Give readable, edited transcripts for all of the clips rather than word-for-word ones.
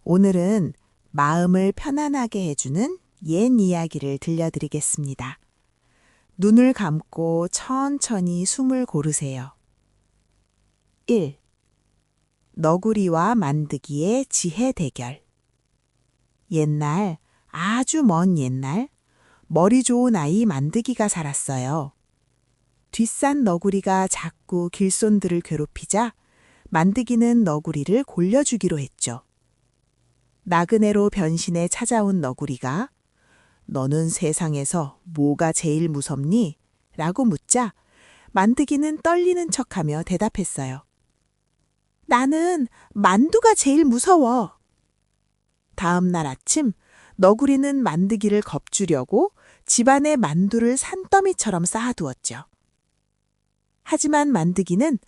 오늘은 마음을 편안하게 해주는 옛 이야기를 들려드리겠습니다. 눈을 감고 천천히 숨을 고르세요. 1. 너구리와 만드기의 지혜 대결. 옛날, 아주 먼 옛날, 머리 좋은 아이 만드기가 살았어요. 뒷산 너구리가 자꾸 길손들을 괴롭히자 만드기는 너구리를 골려주기로 했죠. 나그네로 변신해 찾아온 너구리가 "너는 세상에서 뭐가 제일 무섭니?" 라고 묻자 만드기는 떨리는 척하며 대답했어요. "나는 만두가 제일 무서워." 다음 날 아침 너구리는 만드기를 겁주려고 집안에 만두를 산더미처럼 쌓아두었죠. 하지만 만드기는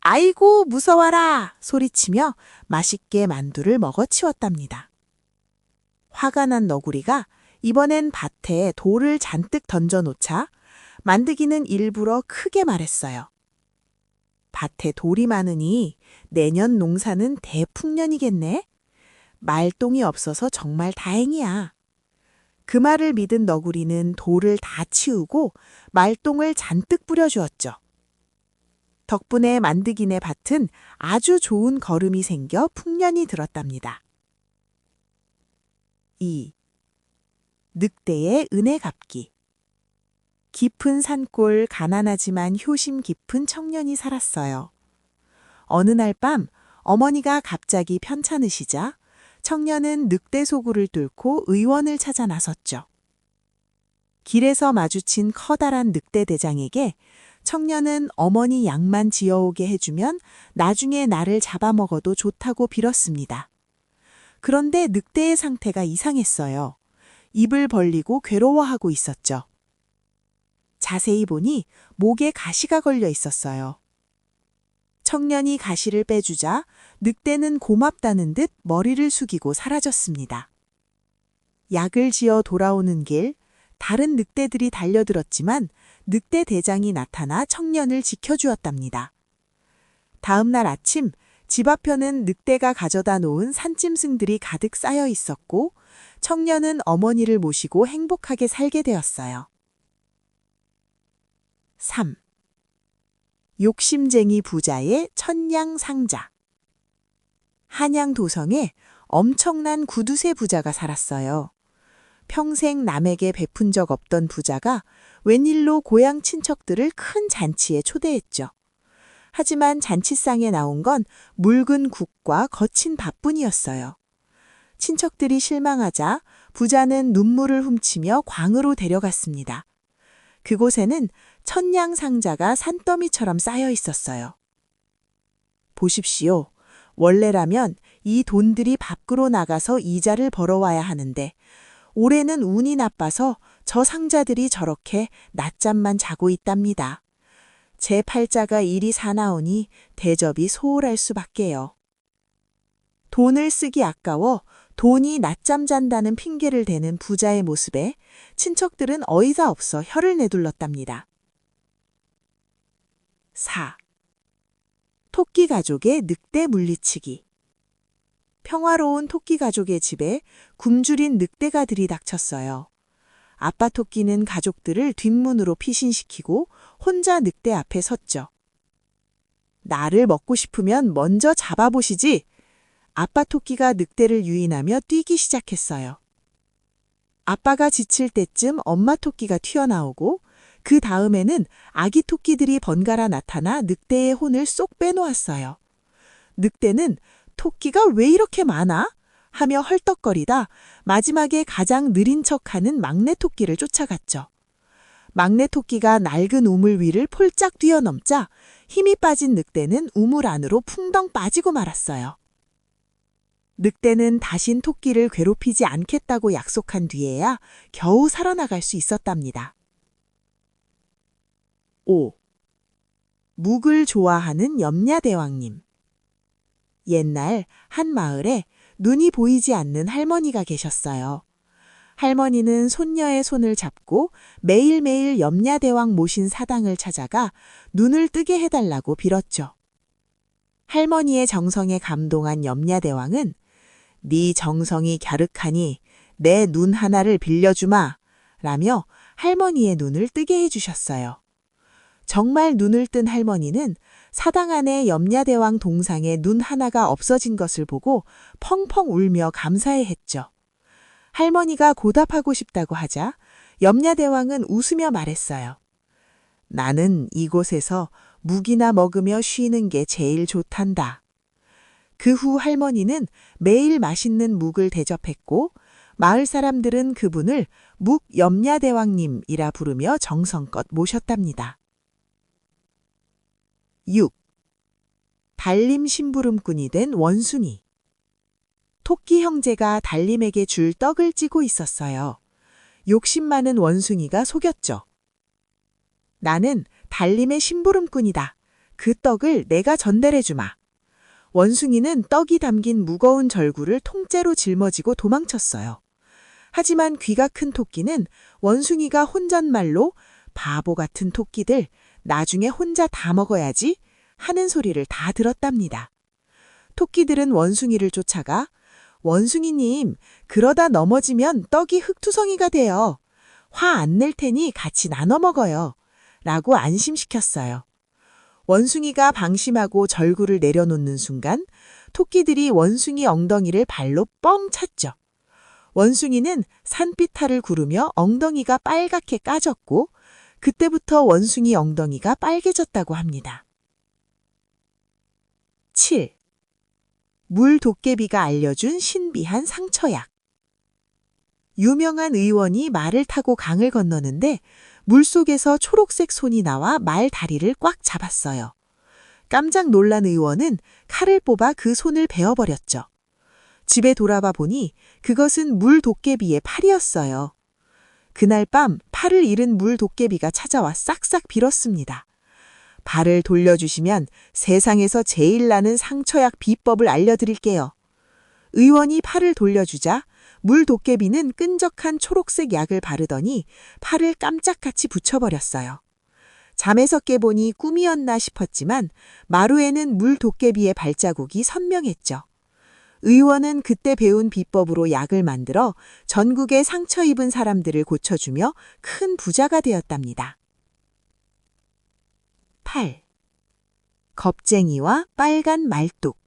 "아이고 무서워라!" 소리치며 맛있게 만두를 먹어치웠답니다. 화가 난 너구리가 이번엔 밭에 돌을 잔뜩 던져놓자 만드기는 일부러 크게 말했어요. "밭에 돌이 많으니 내년 농사는 대풍년이겠네. 말똥이 없어서 정말 다행이야." 그 말을 믿은 너구리는 돌을 다 치우고 말똥을 잔뜩 뿌려주었죠. 덕분에 만드기네 밭은 아주 좋은 거름이 생겨 풍년이 들었답니다. 2. 늑대의 은혜 갚기. 깊은 산골 가난하지만 효심 깊은 청년이 살았어요. 어느 날 밤 어머니가 갑자기 편찮으시자 청년은 늑대 소굴을 뚫고 의원을 찾아 나섰죠. 길에서 마주친 커다란 늑대 대장에게 청년은 어머니 약만 지어오게 해주면 나중에 나를 잡아먹어도 좋다고 빌었습니다. 그런데 늑대의 상태가 이상했어요. 입을 벌리고 괴로워하고 있었죠. 자세히 보니 목에 가시가 걸려 있었어요. 청년이 가시를 빼주자 늑대는 고맙다는 듯 머리를 숙이고 사라졌습니다. 약을 지어 돌아오는 길, 다른 늑대들이 달려들었지만 늑대 대장이 나타나 청년을 지켜주었답니다. 다음 날 아침 집 앞에는 늑대가 가져다 놓은 산짐승들이 가득 쌓여 있었고 청년은 어머니를 모시고 행복하게 살게 되었어요. 3. 욕심쟁이 부자의 천냥상자. 한양 도성에 엄청난 구두쇠 부자가 살았어요. 평생 남에게 베푼 적 없던 부자가 웬일로 고향 친척들을 큰 잔치에 초대했죠. 하지만 잔치상에 나온 건 묽은 국과 거친 밥뿐이었어요. 친척들이 실망하자 부자는 눈물을 훔치며 광으로 데려갔습니다. 그곳에는 천냥상자가 산더미처럼 쌓여 있었어요. "보십시오. 원래라면 이 돈들이 밖으로 나가서 이자를 벌어와야 하는데 올해는 운이 나빠서 저 상자들이 저렇게 낮잠만 자고 있답니다. 제 팔자가 이리 사나우니 대접이 소홀할 수밖에요." 돈을 쓰기 아까워 돈이 낮잠 잔다는 핑계를 대는 부자의 모습에 친척들은 어이가 없어 혀를 내둘렀답니다. 4. 토끼 가족의 늑대 물리치기. 평화로운 토끼 가족의 집에 굶주린 늑대가 들이닥쳤어요. 아빠 토끼는 가족들을 뒷문으로 피신시키고 혼자 늑대 앞에 섰죠. "나를 먹고 싶으면 먼저 잡아보시지." 아빠 토끼가 늑대를 유인하며 뛰기 시작했어요. 아빠가 지칠 때쯤 엄마 토끼가 튀어나오고 그 다음에는 아기 토끼들이 번갈아 나타나 늑대의 혼을 쏙 빼놓았어요. 늑대는 "토끼가 왜 이렇게 많아?" 하며 헐떡거리다 마지막에 가장 느린 척하는 막내 토끼를 쫓아갔죠. 막내 토끼가 낡은 우물 위를 폴짝 뛰어넘자 힘이 빠진 늑대는 우물 안으로 풍덩 빠지고 말았어요. 늑대는 다신 토끼를 괴롭히지 않겠다고 약속한 뒤에야 겨우 살아나갈 수 있었답니다. 5. 묵을 좋아하는 염냐대왕님. 옛날 한 마을에 눈이 보이지 않는 할머니가 계셨어요. 할머니는 손녀의 손을 잡고 매일매일 염냐대왕 모신 사당을 찾아가 눈을 뜨게 해달라고 빌었죠. 할머니의 정성에 감동한 염냐대왕은 네 정성이 갸륵하니 내 눈 하나를 빌려주마 라며 할머니의 눈을 뜨게 해주셨어요. 정말 눈을 뜬 할머니는 사당 안에 염려대왕 동상에 눈 하나가 없어진 것을 보고 펑펑 울며 감사해했죠. 할머니가 고답하고 싶다고 하자 염려대왕은 웃으며 말했어요. 나는 이곳에서 묵이나 먹으며 쉬는 게 제일 좋단다. 그 후 할머니는 매일 맛있는 묵을 대접했고 마을 사람들은 그분을 묵염야대왕님이라 부르며 정성껏 모셨답니다. 6. 달림 심부름꾼이 된 원숭이. 토끼 형제가 달림에게 줄 떡을 찌고 있었어요. 욕심 많은 원숭이가 속였죠. 나는 달림의 심부름꾼이다. 그 떡을 내가 전달해주마. 원숭이는 떡이 담긴 무거운 절구를 통째로 짊어지고 도망쳤어요. 하지만 귀가 큰 토끼는 원숭이가 혼잣말로 바보 같은 토끼들, 나중에 혼자 다 먹어야지 하는 소리를 다 들었답니다. 토끼들은 원숭이를 쫓아가 원숭이님, 그러다 넘어지면 떡이 흙투성이가 돼요. 화 안 낼 테니 같이 나눠 먹어요. 라고 안심시켰어요. 원숭이가 방심하고 절구를 내려놓는 순간 토끼들이 원숭이 엉덩이를 발로 뻥 찼죠. 원숭이는 산비탈을 구르며 엉덩이가 빨갛게 까졌고 그때부터 원숭이 엉덩이가 빨개졌다고 합니다. 7. 물도깨비가 알려준 신비한 상처약. 유명한 의원이 말을 타고 강을 건너는데 물속에서 초록색 손이 나와 말 다리를 꽉 잡았어요. 깜짝 놀란 의원은 칼을 뽑아 그 손을 베어버렸죠. 집에 돌아와 보니 그것은 물도깨비의 팔이었어요. 그날 밤 팔을 잃은 물도깨비가 찾아와 싹싹 빌었습니다. 발을 돌려주시면 세상에서 제일 나는 상처약 비법을 알려드릴게요. 의원이 팔을 돌려주자 물도깨비는 끈적한 초록색 약을 바르더니 팔을 깜짝같이 붙여버렸어요. 잠에서 깨보니 꿈이었나 싶었지만 마루에는 물도깨비의 발자국이 선명했죠. 의원은 그때 배운 비법으로 약을 만들어 전국의 상처 입은 사람들을 고쳐주며 큰 부자가 되었답니다. 8. 겁쟁이와 빨간 말뚝.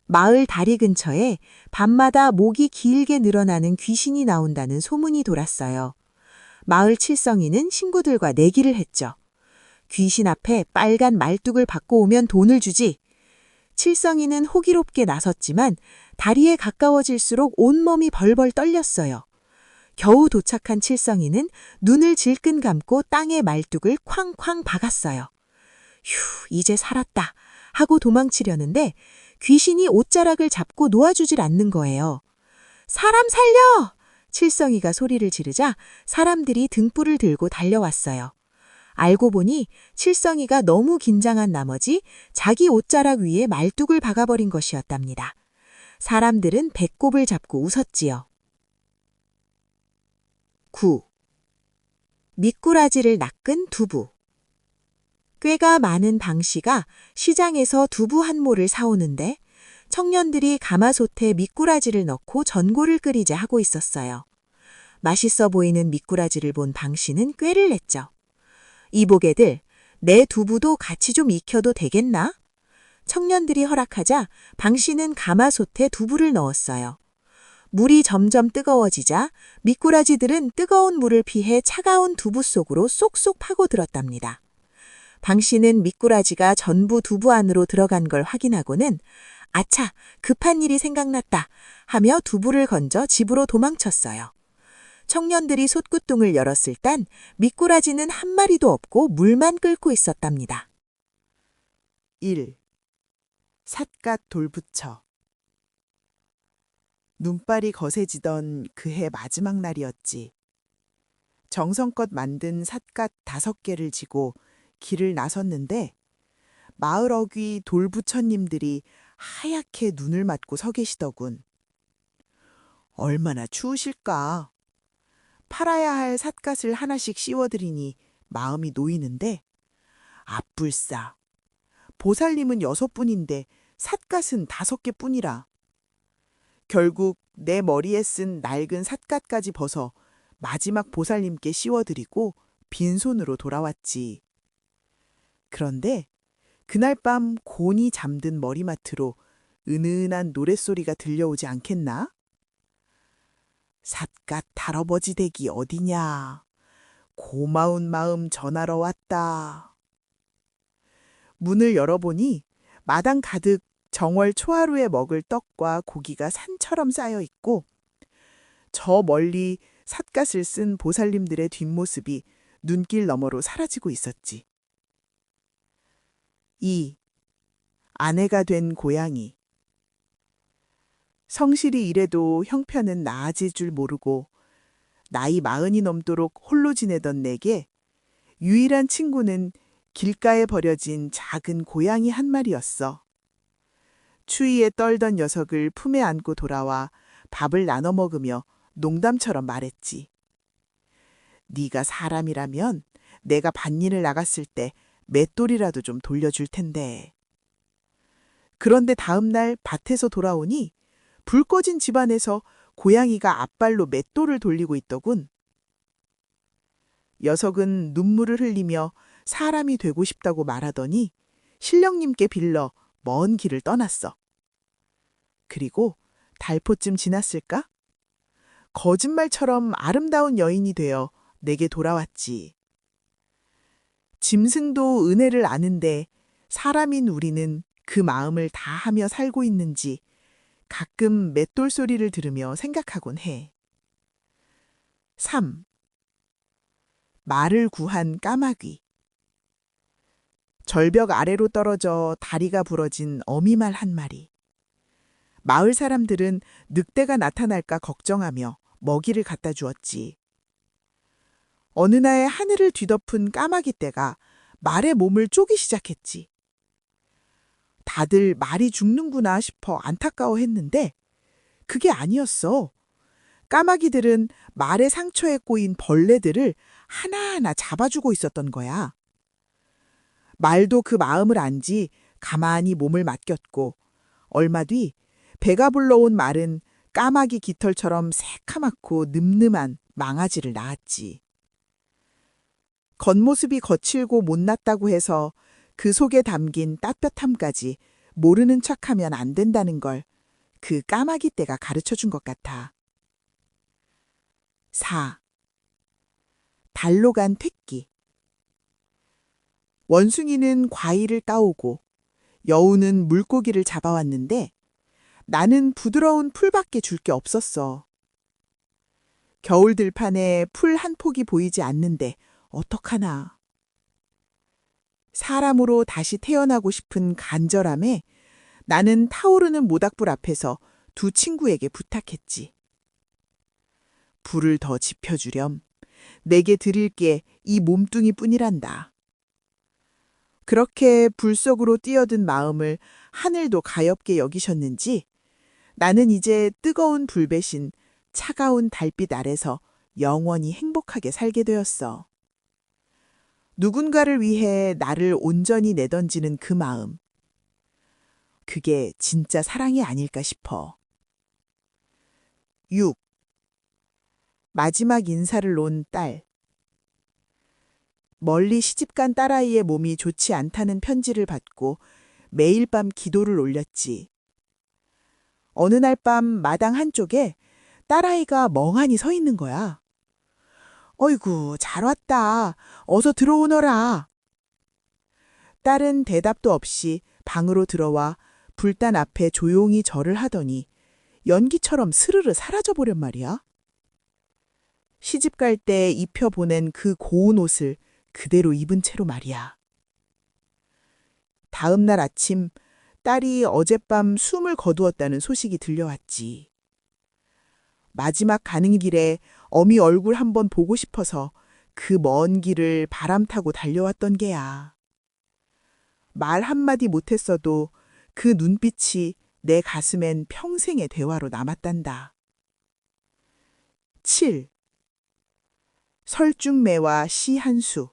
마을 다리 근처에 밤마다 목이 길게 늘어나는 귀신이 나온다는 소문이 돌았어요. 마을 칠성이는 친구들과 내기를 했죠. 귀신 앞에 빨간 말뚝을 받고 오면 돈을 주지. 칠성이는 호기롭게 나섰지만 다리에 가까워질수록 온몸이 벌벌 떨렸어요. 겨우 도착한 칠성이는 눈을 질끈 감고 땅에 말뚝을 쾅쾅 박았어요. 휴, 이제 살았다 하고 도망치려는데 귀신이 옷자락을 잡고 놓아주질 않는 거예요. 사람 살려! 칠성이가 소리를 지르자 사람들이 등불을 들고 달려왔어요. 알고 보니 칠성이가 너무 긴장한 나머지 자기 옷자락 위에 말뚝을 박아버린 것이었답니다. 사람들은 배꼽을 잡고 웃었지요. 9. 미꾸라지를 낚은 두부. 꾀가 많은 방씨가 시장에서 두부 한 모를 사오는데 청년들이 가마솥에 미꾸라지를 넣고 전골을 끓이자 하고 있었어요. 맛있어 보이는 미꾸라지를 본 방씨는 꾀를 냈죠. 이보게들, 내 두부도 같이 좀 익혀도 되겠나? 청년들이 허락하자 방씨는 가마솥에 두부를 넣었어요. 물이 점점 뜨거워지자 미꾸라지들은 뜨거운 물을 피해 차가운 두부 속으로 쏙쏙 파고들었답니다. 방씨는 미꾸라지가 전부 두부 안으로 들어간 걸 확인하고는 아차, 급한 일이 생각났다 하며 두부를 건져 집으로 도망쳤어요. 청년들이 솥구뚱을 열었을 땐 미꾸라지는 한 마리도 없고 물만 끓고 있었답니다. 1. 삿갓 돌부처. 눈발이 거세지던 그해 마지막 날이었지. 정성껏 만든 삿갓 5개를 지고 길을 나섰는데 마을 어귀 돌부처님들이 하얗게 눈을 맞고 서 계시더군. 얼마나 추우실까. 팔아야 할 삿갓을 하나씩 씌워드리니 마음이 놓이는데 앞불싸. 보살님은 6분인데 삿갓은 5개뿐이라. 결국 내 머리에 쓴 낡은 삿갓까지 벗어 마지막 보살님께 씌워드리고 빈손으로 돌아왔지. 그런데 그날 밤 곤히 잠든 머리맡으로 은은한 노랫소리가 들려오지 않겠나? 삿갓 할아버지 댁이 어디냐? 고마운 마음 전하러 왔다. 문을 열어보니 마당 가득 정월 초하루에 먹을 떡과 고기가 산처럼 쌓여 있고 저 멀리 삿갓을 쓴 보살님들의 뒷모습이 눈길 너머로 사라지고 있었지. 2. 아내가 된 고양이. 성실히 일해도 형편은 나아질 줄 모르고 나이 40이 넘도록 홀로 지내던 내게 유일한 친구는 길가에 버려진 작은 고양이 한 마리였어. 추위에 떨던 녀석을 품에 안고 돌아와 밥을 나눠 먹으며 농담처럼 말했지. 네가 사람이라면 내가 밭일을 나갔을 때 맷돌이라도 좀 돌려줄 텐데. 그런데 다음 날 밭에서 돌아오니 불 꺼진 집안에서 고양이가 앞발로 맷돌을 돌리고 있더군. 녀석은 눈물을 흘리며 사람이 되고 싶다고 말하더니 신령님께 빌러 먼 길을 떠났어. 그리고 달포쯤 지났을까? 거짓말처럼 아름다운 여인이 되어 내게 돌아왔지. 짐승도 은혜를 아는데 사람인 우리는 그 마음을 다하며 살고 있는지 가끔 맷돌 소리를 들으며 생각하곤 해. 3. 말을 구한 까마귀. 절벽 아래로 떨어져 다리가 부러진 어미말 한 마리. 마을 사람들은 늑대가 나타날까 걱정하며 먹이를 갖다 주었지. 어느 날 하늘을 뒤덮은 까마귀 떼가 말의 몸을 쪼기 시작했지. 다들 말이 죽는구나 싶어 안타까워했는데 그게 아니었어. 까마귀들은 말의 상처에 꼬인 벌레들을 하나하나 잡아주고 있었던 거야. 말도 그 마음을 안지 가만히 몸을 맡겼고 얼마 뒤 배가 불러온 말은 까마귀 깃털처럼 새카맣고 늠름한 망아지를 낳았지. 겉모습이 거칠고 못났다고 해서 그 속에 담긴 따뜻함까지 모르는 척하면 안 된다는 걸 그 까마귀 떼가 가르쳐 준 것 같아. 4. 달로 간 퇴끼. 원숭이는 과일을 따오고 여우는 물고기를 잡아왔는데 나는 부드러운 풀밖에 줄 게 없었어. 겨울 들판에 풀 한 폭이 보이지 않는데 어떡하나. 사람으로 다시 태어나고 싶은 간절함에 나는 타오르는 모닥불 앞에서 두 친구에게 부탁했지. 불을 더 지펴주렴. 내게 드릴 게 이 몸뚱이 뿐이란다. 그렇게 불 속으로 뛰어든 마음을 하늘도 가엾게 여기셨는지 나는 이제 뜨거운 불 대신 차가운 달빛 아래서 영원히 행복하게 살게 되었어. 누군가를 위해 나를 온전히 내던지는 그 마음. 그게 진짜 사랑이 아닐까 싶어. 6. 마지막 인사를 놓은 딸. 멀리 시집간 딸아이의 몸이 좋지 않다는 편지를 받고 매일 밤 기도를 올렸지. 어느 날 밤 마당 한쪽에 딸아이가 멍하니 서 있는 거야. 어이구, 잘 왔다. 어서 들어오너라. 딸은 대답도 없이 방으로 들어와 불단 앞에 조용히 절을 하더니 연기처럼 스르르 사라져버렸 말이야. 시집갈 때 입혀보낸 그 고운 옷을 그대로 입은 채로 말이야. 다음 날 아침 딸이 어젯밤 숨을 거두었다는 소식이 들려왔지. 마지막 가는 길에 어미 얼굴 한번 보고 싶어서 그 먼 길을 바람 타고 달려왔던 게야. 말 한마디 못했어도 그 눈빛이 내 가슴엔 평생의 대화로 남았단다. 7. 설중매와 시 한 수.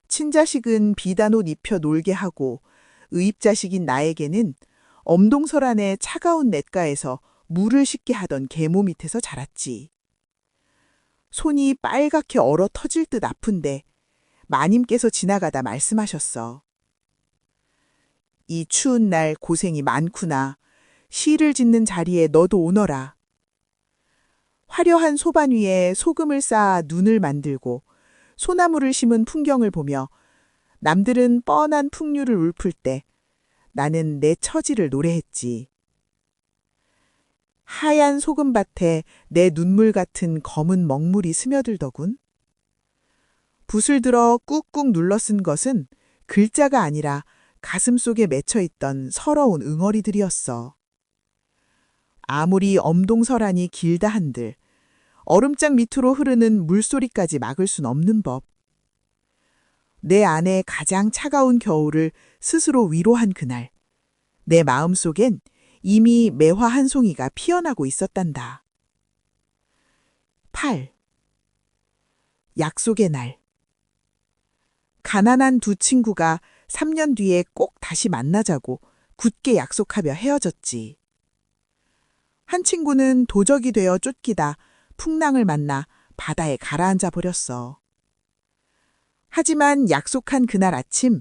친자식은 비단옷 입혀 놀게 하고 의입자식인 나에게는 엄동설안의 차가운 냇가에서 물을 씻게 하던 계모 밑에서 자랐지. 손이 빨갛게 얼어 터질 듯 아픈데 마님께서 지나가다 말씀하셨어. 이 추운 날 고생이 많구나. 시를 짓는 자리에 너도 오너라. 화려한 소반 위에 소금을 쌓아 눈을 만들고 소나무를 심은 풍경을 보며 남들은 뻔한 풍류를 울풀 때 나는 내 처지를 노래했지. 하얀 소금밭에 내 눈물 같은 검은 먹물이 스며들더군. 붓을 들어 꾹꾹 눌러 쓴 것은 글자가 아니라 가슴속에 맺혀있던 서러운 응어리들이었어. 아무리 엄동설안이 길다 한들 얼음장 밑으로 흐르는 물소리까지 막을 순 없는 법. 내 안에 가장 차가운 겨울을 스스로 위로한 그날, 내 마음속엔 이미 매화 한 송이가 피어나고 있었단다. 8. 약속의 날. 가난한 두 친구가 3년 뒤에 꼭 다시 만나자고 굳게 약속하며 헤어졌지. 한 친구는 도적이 되어 쫓기다 풍랑을 만나 바다에 가라앉아 버렸어. 하지만 약속한 그날 아침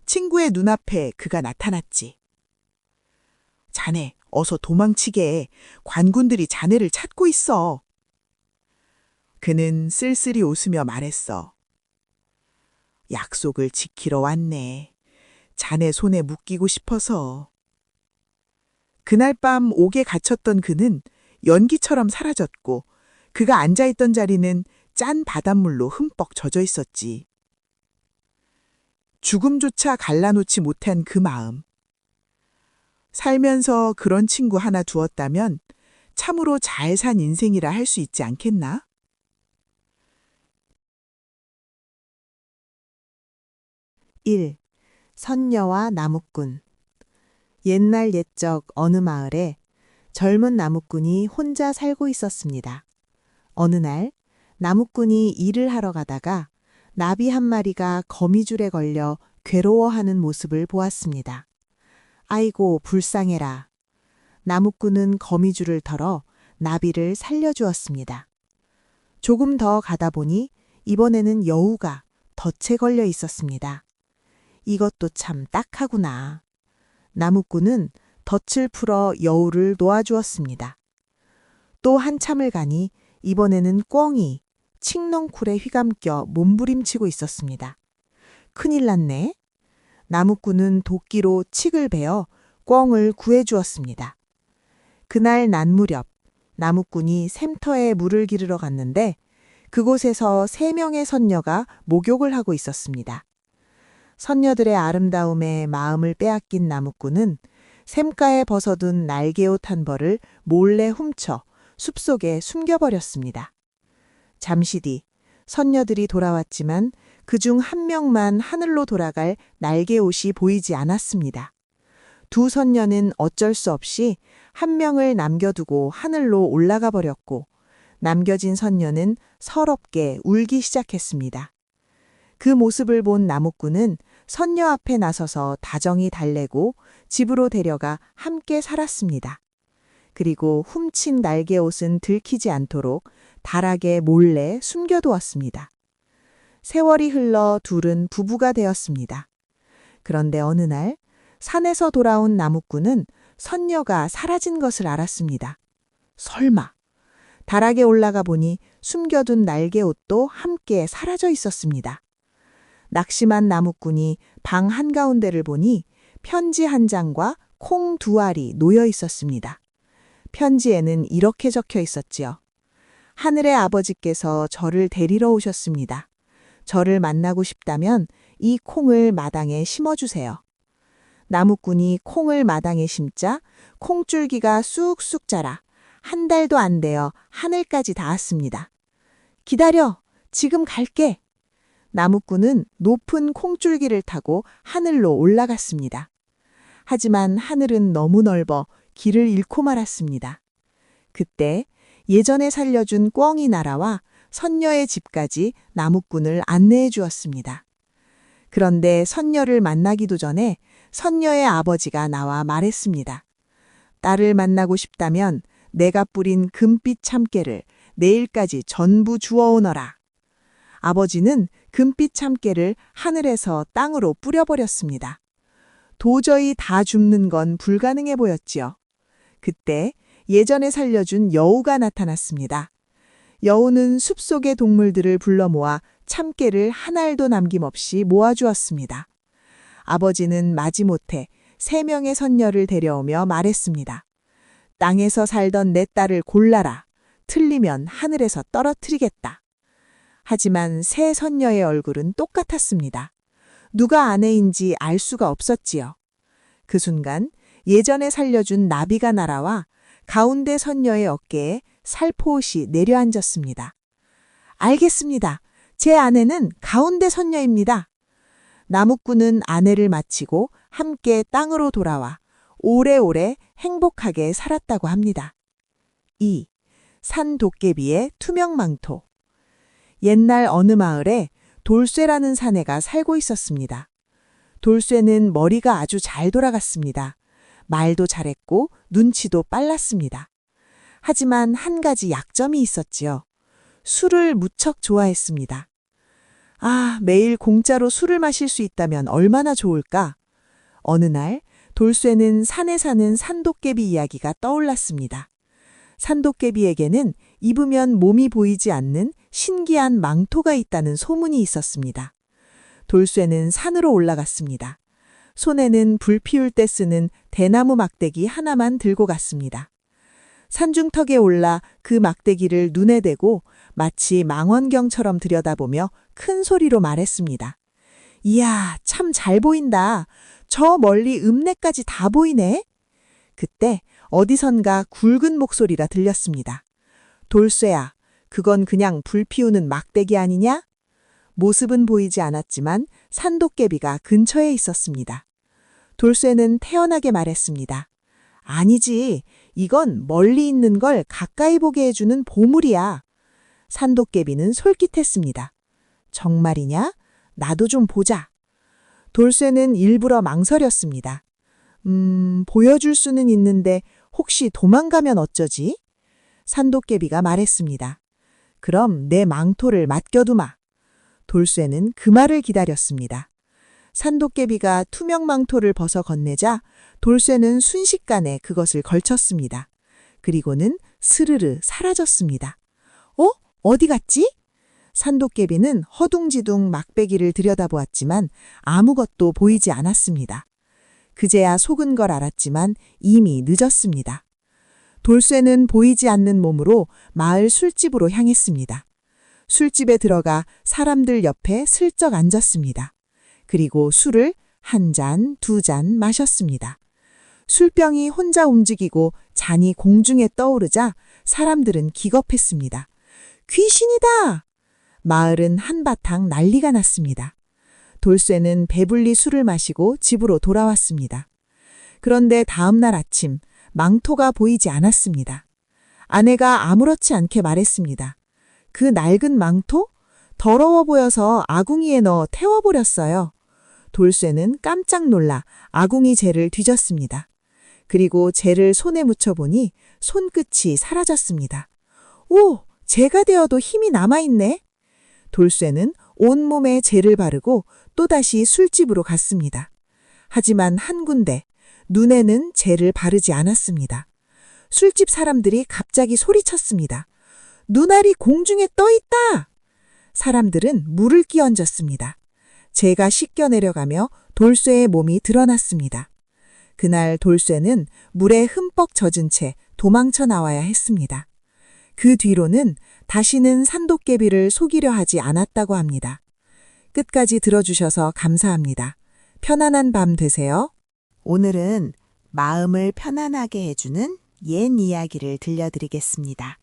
친구의 눈앞에 그가 나타났지. 자네, 어서 도망치게. 관군들이 자네를 찾고 있어. 그는 쓸쓸히 웃으며 말했어. 약속을 지키러 왔네. 자네 손에 묶이고 싶어서. 그날 밤 옥에 갇혔던 그는 연기처럼 사라졌고 그가 앉아있던 자리는 짠 바닷물로 흠뻑 젖어 있었지. 죽음조차 갈라놓지 못한 그 마음. 살면서 그런 친구 하나 두었다면 참으로 잘 산 인생이라 할 수 있지 않겠나? 1. 선녀와 나무꾼. 옛날 옛적 어느 마을에 젊은 나무꾼이 혼자 살고 있었습니다. 어느 날 나무꾼이 일을 하러 가다가 나비 한 마리가 거미줄에 걸려 괴로워하는 모습을 보았습니다. 아이고 불쌍해라. 나무꾼은 거미줄을 털어 나비를 살려주었습니다. 조금 더 가다 보니 이번에는 여우가 덫에 걸려 있었습니다. 이것도 참 딱하구나. 나무꾼은 덫을 풀어 여우를 놓아주었습니다. 또 한참을 가니 이번에는 꿩이 칡넝쿨에 휘감겨 몸부림치고 있었습니다. 큰일 났네. 나무꾼은 도끼로 칡을 베어 꿩을 구해주었습니다. 그날 낮 무렵 나무꾼이 샘터에 물을 기르러 갔는데 그곳에서 3명의 선녀가 목욕을 하고 있었습니다. 선녀들의 아름다움에 마음을 빼앗긴 나무꾼은 샘가에 벗어둔 날개옷 한 벌을 몰래 훔쳐 숲속에 숨겨버렸습니다. 잠시 뒤 선녀들이 돌아왔지만 그중 한 명만 하늘로 돌아갈 날개옷이 보이지 않았습니다. 두 선녀는 어쩔 수 없이 한 명을 남겨두고 하늘로 올라가 버렸고 남겨진 선녀는 서럽게 울기 시작했습니다. 그 모습을 본 나무꾼은 선녀 앞에 나서서 다정히 달래고 집으로 데려가 함께 살았습니다. 그리고 훔친 날개옷은 들키지 않도록 다락에 몰래 숨겨두었습니다. 세월이 흘러 둘은 부부가 되었습니다. 그런데 어느 날 산에서 돌아온 나무꾼은 선녀가 사라진 것을 알았습니다. 설마. 다락에 올라가 보니 숨겨둔 날개옷도 함께 사라져 있었습니다. 낙심한 나무꾼이 방 한가운데를 보니 편지 한 장과 콩 2알이 놓여 있었습니다. 편지에는 이렇게 적혀 있었지요. 하늘의 아버지께서 저를 데리러 오셨습니다. 저를 만나고 싶다면 이 콩을 마당에 심어주세요. 나무꾼이 콩을 마당에 심자 콩줄기가 쑥쑥 자라 한 달도 안 되어 하늘까지 닿았습니다. 기다려! 지금 갈게! 나무꾼은 높은 콩줄기를 타고 하늘로 올라갔습니다. 하지만 하늘은 너무 넓어 길을 잃고 말았습니다. 그때 예전에 살려준 꿩이 날아와 선녀의 집까지 나무꾼을 안내해 주었습니다. 그런데 선녀를 만나기도 전에 선녀의 아버지가 나와 말했습니다. 딸을 만나고 싶다면 내가 뿌린 금빛 참깨를 내일까지 전부 주워오너라. 아버지는 금빛 참깨를 하늘에서 땅으로 뿌려버렸습니다. 도저히 다 줍는 건 불가능해 보였지요. 그때 예전에 살려준 여우가 나타났습니다. 여우는 숲속의 동물들을 불러 모아 참깨를 한 알도 남김없이 모아주었습니다. 아버지는 마지못해 3명의 선녀를 데려오며 말했습니다. 땅에서 살던 내 딸을 골라라. 틀리면 하늘에서 떨어뜨리겠다. 하지만 세 선녀의 얼굴은 똑같았습니다. 누가 아내인지 알 수가 없었지요. 그 순간 예전에 살려준 나비가 날아와 가운데 선녀의 어깨에 살포옷이 내려앉았습니다. 알겠습니다. 제 아내는 가운데 선녀입니다. 나무꾼은 아내를 마치고 함께 땅으로 돌아와 오래오래 행복하게 살았다고 합니다. 2. 산 도깨비의 투명 망토. 옛날 어느 마을에 돌쇠라는 사내가 살고 있었습니다. 돌쇠는 머리가 아주 잘 돌아갔습니다. 말도 잘했고 눈치도 빨랐습니다. 하지만 한 가지 약점이 있었지요. 술을 무척 좋아했습니다. 아, 매일 공짜로 술을 마실 수 있다면 얼마나 좋을까? 어느 날 돌쇠는 산에 사는 산도깨비 이야기가 떠올랐습니다. 산도깨비에게는 입으면 몸이 보이지 않는 신기한 망토가 있다는 소문이 있었습니다. 돌쇠는 산으로 올라갔습니다. 손에는 불 피울 때 쓰는 대나무 막대기 하나만 들고 갔습니다. 산중턱에 올라 그 막대기를 눈에 대고 마치 망원경처럼 들여다보며 큰 소리로 말했습니다. 이야, 참 잘 보인다. 저 멀리 읍내까지 다 보이네. 그때 어디선가 굵은 목소리가 들렸습니다. 돌쇠야, 그건 그냥 불 피우는 막대기 아니냐? 모습은 보이지 않았지만 산도깨비가 근처에 있었습니다. 돌쇠는 태연하게 말했습니다. 아니지, 이건 멀리 있는 걸 가까이 보게 해주는 보물이야. 산도깨비는 솔깃했습니다. 정말이냐? 나도 좀 보자. 돌쇠는 일부러 망설였습니다. 보여줄 수는 있는데 혹시 도망가면 어쩌지? 산도깨비가 말했습니다. 그럼 내 망토를 맡겨두마. 돌쇠는 그 말을 기다렸습니다. 산도깨비가 투명 망토를 벗어 건네자 돌쇠는 순식간에 그것을 걸쳤습니다. 그리고는 스르르 사라졌습니다. 어디 갔지? 산도깨비는 허둥지둥 막대기를 들여다보았지만 아무것도 보이지 않았습니다. 그제야 속은 걸 알았지만 이미 늦었습니다. 돌쇠는 보이지 않는 몸으로 마을 술집으로 향했습니다. 술집에 들어가 사람들 옆에 슬쩍 앉았습니다. 그리고 술을 1잔, 2잔 마셨습니다. 술병이 혼자 움직이고 잔이 공중에 떠오르자 사람들은 기겁했습니다. 귀신이다! 마을은 한바탕 난리가 났습니다. 돌쇠는 배불리 술을 마시고 집으로 돌아왔습니다. 그런데 다음 날 아침 망토가 보이지 않았습니다. 아내가 아무렇지 않게 말했습니다. 그 낡은 망토? 더러워 보여서 아궁이에 넣어 태워버렸어요. 돌쇠는 깜짝 놀라 아궁이 재를 뒤졌습니다. 그리고 재를 손에 묻혀보니 손끝이 사라졌습니다. 오! 재가 되어도 힘이 남아있네. 돌쇠는 온몸에 재를 바르고 또다시 술집으로 갔습니다. 하지만 한 군데, 눈에는 재를 바르지 않았습니다. 술집 사람들이 갑자기 소리쳤습니다. 눈알이 공중에 떠 있다! 사람들은 물을 끼얹었습니다. 재가 씻겨 내려가며 돌쇠의 몸이 드러났습니다. 그날 돌쇠는 물에 흠뻑 젖은 채 도망쳐 나와야 했습니다. 그 뒤로는 다시는 산도깨비를 속이려 하지 않았다고 합니다. 끝까지 들어주셔서 감사합니다. 편안한 밤 되세요. 오늘은 마음을 편안하게 해주는 옛 이야기를 들려드리겠습니다.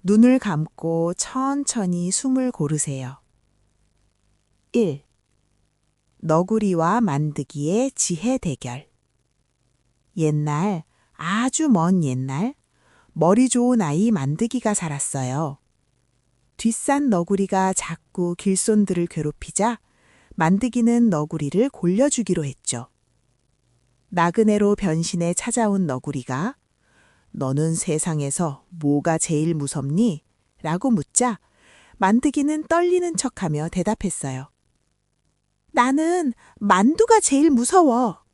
눈을 감고 천천히 숨을 고르세요. 1. 너구리와 만드기의 지혜 대결. 옛날, 아주 먼 옛날, 머리 좋은 아이 만드기가 살았어요. 뒷산 너구리가 자꾸 길손들을 괴롭히자 만드기는 너구리를 골려주기로 했죠. 나그네로 변신해 찾아온 너구리가 너는 세상에서 뭐가 제일 무섭니? 라고 묻자 만드기는 떨리는 척하며 대답했어요. 나는 만두가 제일 무서워.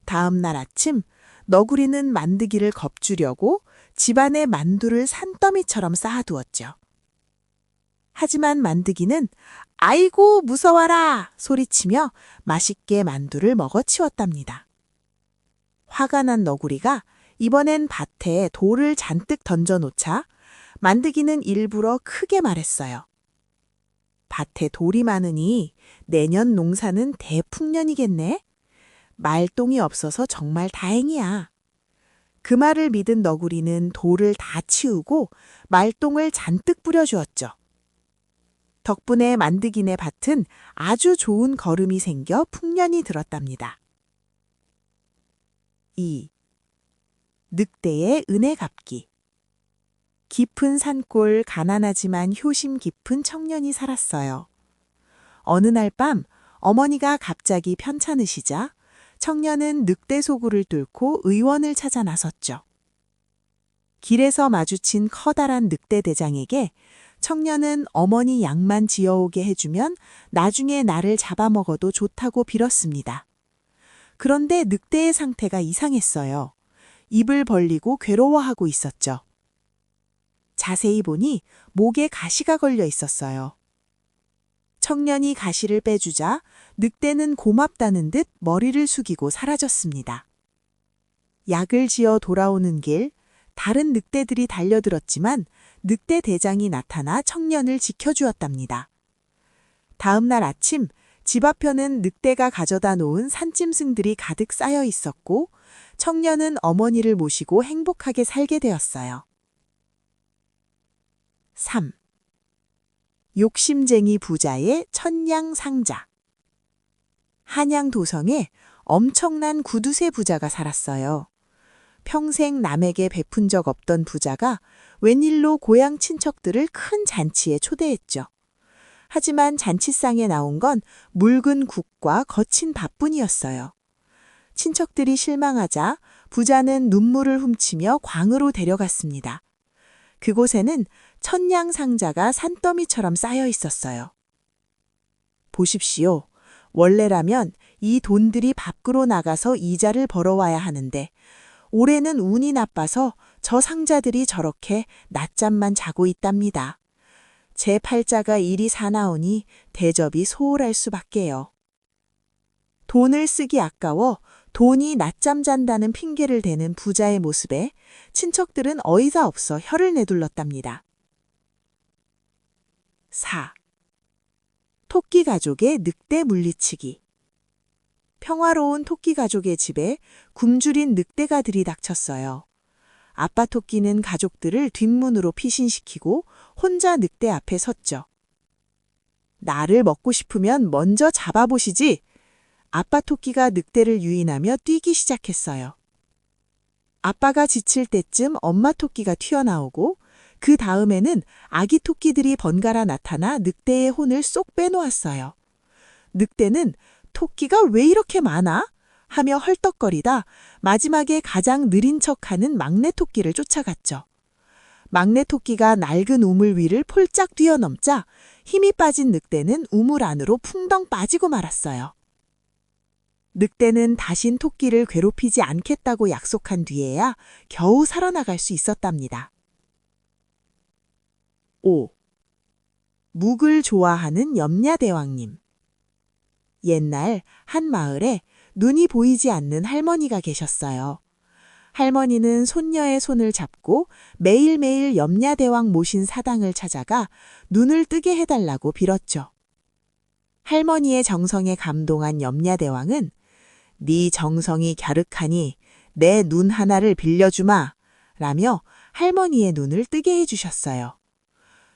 다음 날 아침 너구리는 만드기를 겁주려고 집안에 만두를 산더미처럼 쌓아두었죠. 하지만 만드기는 아이고 무서워라 소리치며 맛있게 만두를 먹어치웠답니다. 화가 난 너구리가 이번엔 밭에 돌을 잔뜩 던져놓자 만드기는 일부러 크게 말했어요. 밭에 돌이 많으니 내년 농사는 대풍년이겠네. 말똥이 없어서 정말 다행이야. 그 말을 믿은 너구리는 돌을 다 치우고 말똥을 잔뜩 뿌려주었죠. 덕분에 만드기네 밭은 아주 좋은 거름이 생겨 풍년이 들었답니다. 2. 늑대의 은혜 갚기. 깊은 산골 가난하지만 효심 깊은 청년이 살았어요. 어느 날 밤 어머니가 갑자기 편찮으시자 청년은 늑대 소굴을 뚫고 의원을 찾아 나섰죠. 길에서 마주친 커다란 늑대 대장에게 청년은 어머니 약만 지어오게 해주면 나중에 나를 잡아먹어도 좋다고 빌었습니다. 그런데 늑대의 상태가 이상했어요. 입을 벌리고 괴로워하고 있었죠. 자세히 보니 목에 가시가 걸려 있었어요. 청년이 가시를 빼주자 늑대는 고맙다는 듯 머리를 숙이고 사라졌습니다. 약을 지어 돌아오는 길, 다른 늑대들이 달려들었지만 늑대 대장이 나타나 청년을 지켜주었답니다. 다음 날 아침 집 앞에는 늑대가 가져다 놓은 산짐승들이 가득 쌓여 있었고 청년은 어머니를 모시고 행복하게 살게 되었어요. 3. 욕심쟁이 부자의 천냥상자. 한양 도성에 엄청난 구두쇠 부자가 살았어요. 평생 남에게 베푼 적 없던 부자가 웬일로 고향 친척들을 큰 잔치에 초대했죠. 하지만 잔치상에 나온 건 묽은 국과 거친 밥뿐이었어요. 친척들이 실망하자 부자는 눈물을 훔치며 광으로 데려갔습니다. 그곳에는 천냥상자가 산더미처럼 쌓여 있었어요. 보십시오. 원래라면 이 돈들이 밖으로 나가서 이자를 벌어와야 하는데 올해는 운이 나빠서 저 상자들이 저렇게 낮잠만 자고 있답니다. 제 팔자가 이리 사나우니 대접이 소홀할 수밖에요. 돈을 쓰기 아까워 돈이 낮잠 잔다는 핑계를 대는 부자의 모습에 친척들은 어이가 없어 혀를 내둘렀답니다. 4. 토끼 가족의 늑대 물리치기. 평화로운 토끼 가족의 집에 굶주린 늑대가 들이닥쳤어요. 아빠 토끼는 가족들을 뒷문으로 피신시키고 혼자 늑대 앞에 섰죠. 나를 먹고 싶으면 먼저 잡아보시지. 아빠 토끼가 늑대를 유인하며 뛰기 시작했어요. 아빠가 지칠 때쯤 엄마 토끼가 튀어나오고 그 다음에는 아기 토끼들이 번갈아 나타나 늑대의 혼을 쏙 빼놓았어요. 늑대는 토끼가 왜 이렇게 많아? 하며 헐떡거리다 마지막에 가장 느린 척하는 막내 토끼를 쫓아갔죠. 막내 토끼가 낡은 우물 위를 폴짝 뛰어넘자 힘이 빠진 늑대는 우물 안으로 풍덩 빠지고 말았어요. 늑대는 다신 토끼를 괴롭히지 않겠다고 약속한 뒤에야 겨우 살아나갈 수 있었답니다. 5. 묵을 좋아하는 염냐대왕님. 옛날 한 마을에 눈이 보이지 않는 할머니가 계셨어요. 할머니는 손녀의 손을 잡고 매일매일 염냐대왕 모신 사당을 찾아가 눈을 뜨게 해달라고 빌었죠. 할머니의 정성에 감동한 염냐대왕은 네 정성이 갸륵하니 내 눈 하나를 빌려주마 라며 할머니의 눈을 뜨게 해주셨어요.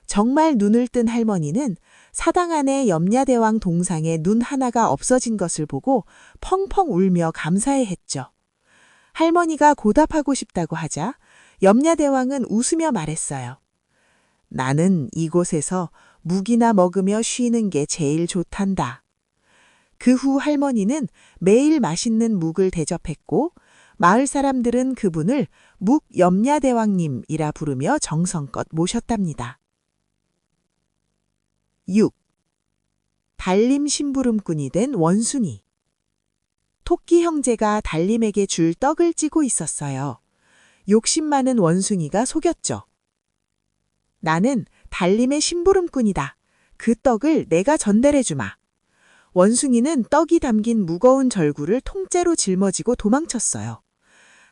정말 눈을 뜬 할머니는 사당 안에 염냐대왕 동상에 눈 하나가 없어진 것을 보고 펑펑 울며 감사해했죠. 할머니가 고답하고 싶다고 하자 염냐대왕은 웃으며 말했어요. 나는 이곳에서 묵이나 먹으며 쉬는 게 제일 좋단다. 그 후 할머니는 매일 맛있는 묵을 대접했고 마을 사람들은 그분을 묵염야대왕님이라 부르며 정성껏 모셨답니다. 6. 달림 심부름꾼이 된 원숭이. 토끼 형제가 달림에게 줄 떡을 찌고 있었어요. 욕심 많은 원숭이가 속였죠. 나는 달림의 심부름꾼이다. 그 떡을 내가 전달해 주마. 원숭이는 떡이 담긴 무거운 절구를 통째로 짊어지고 도망쳤어요.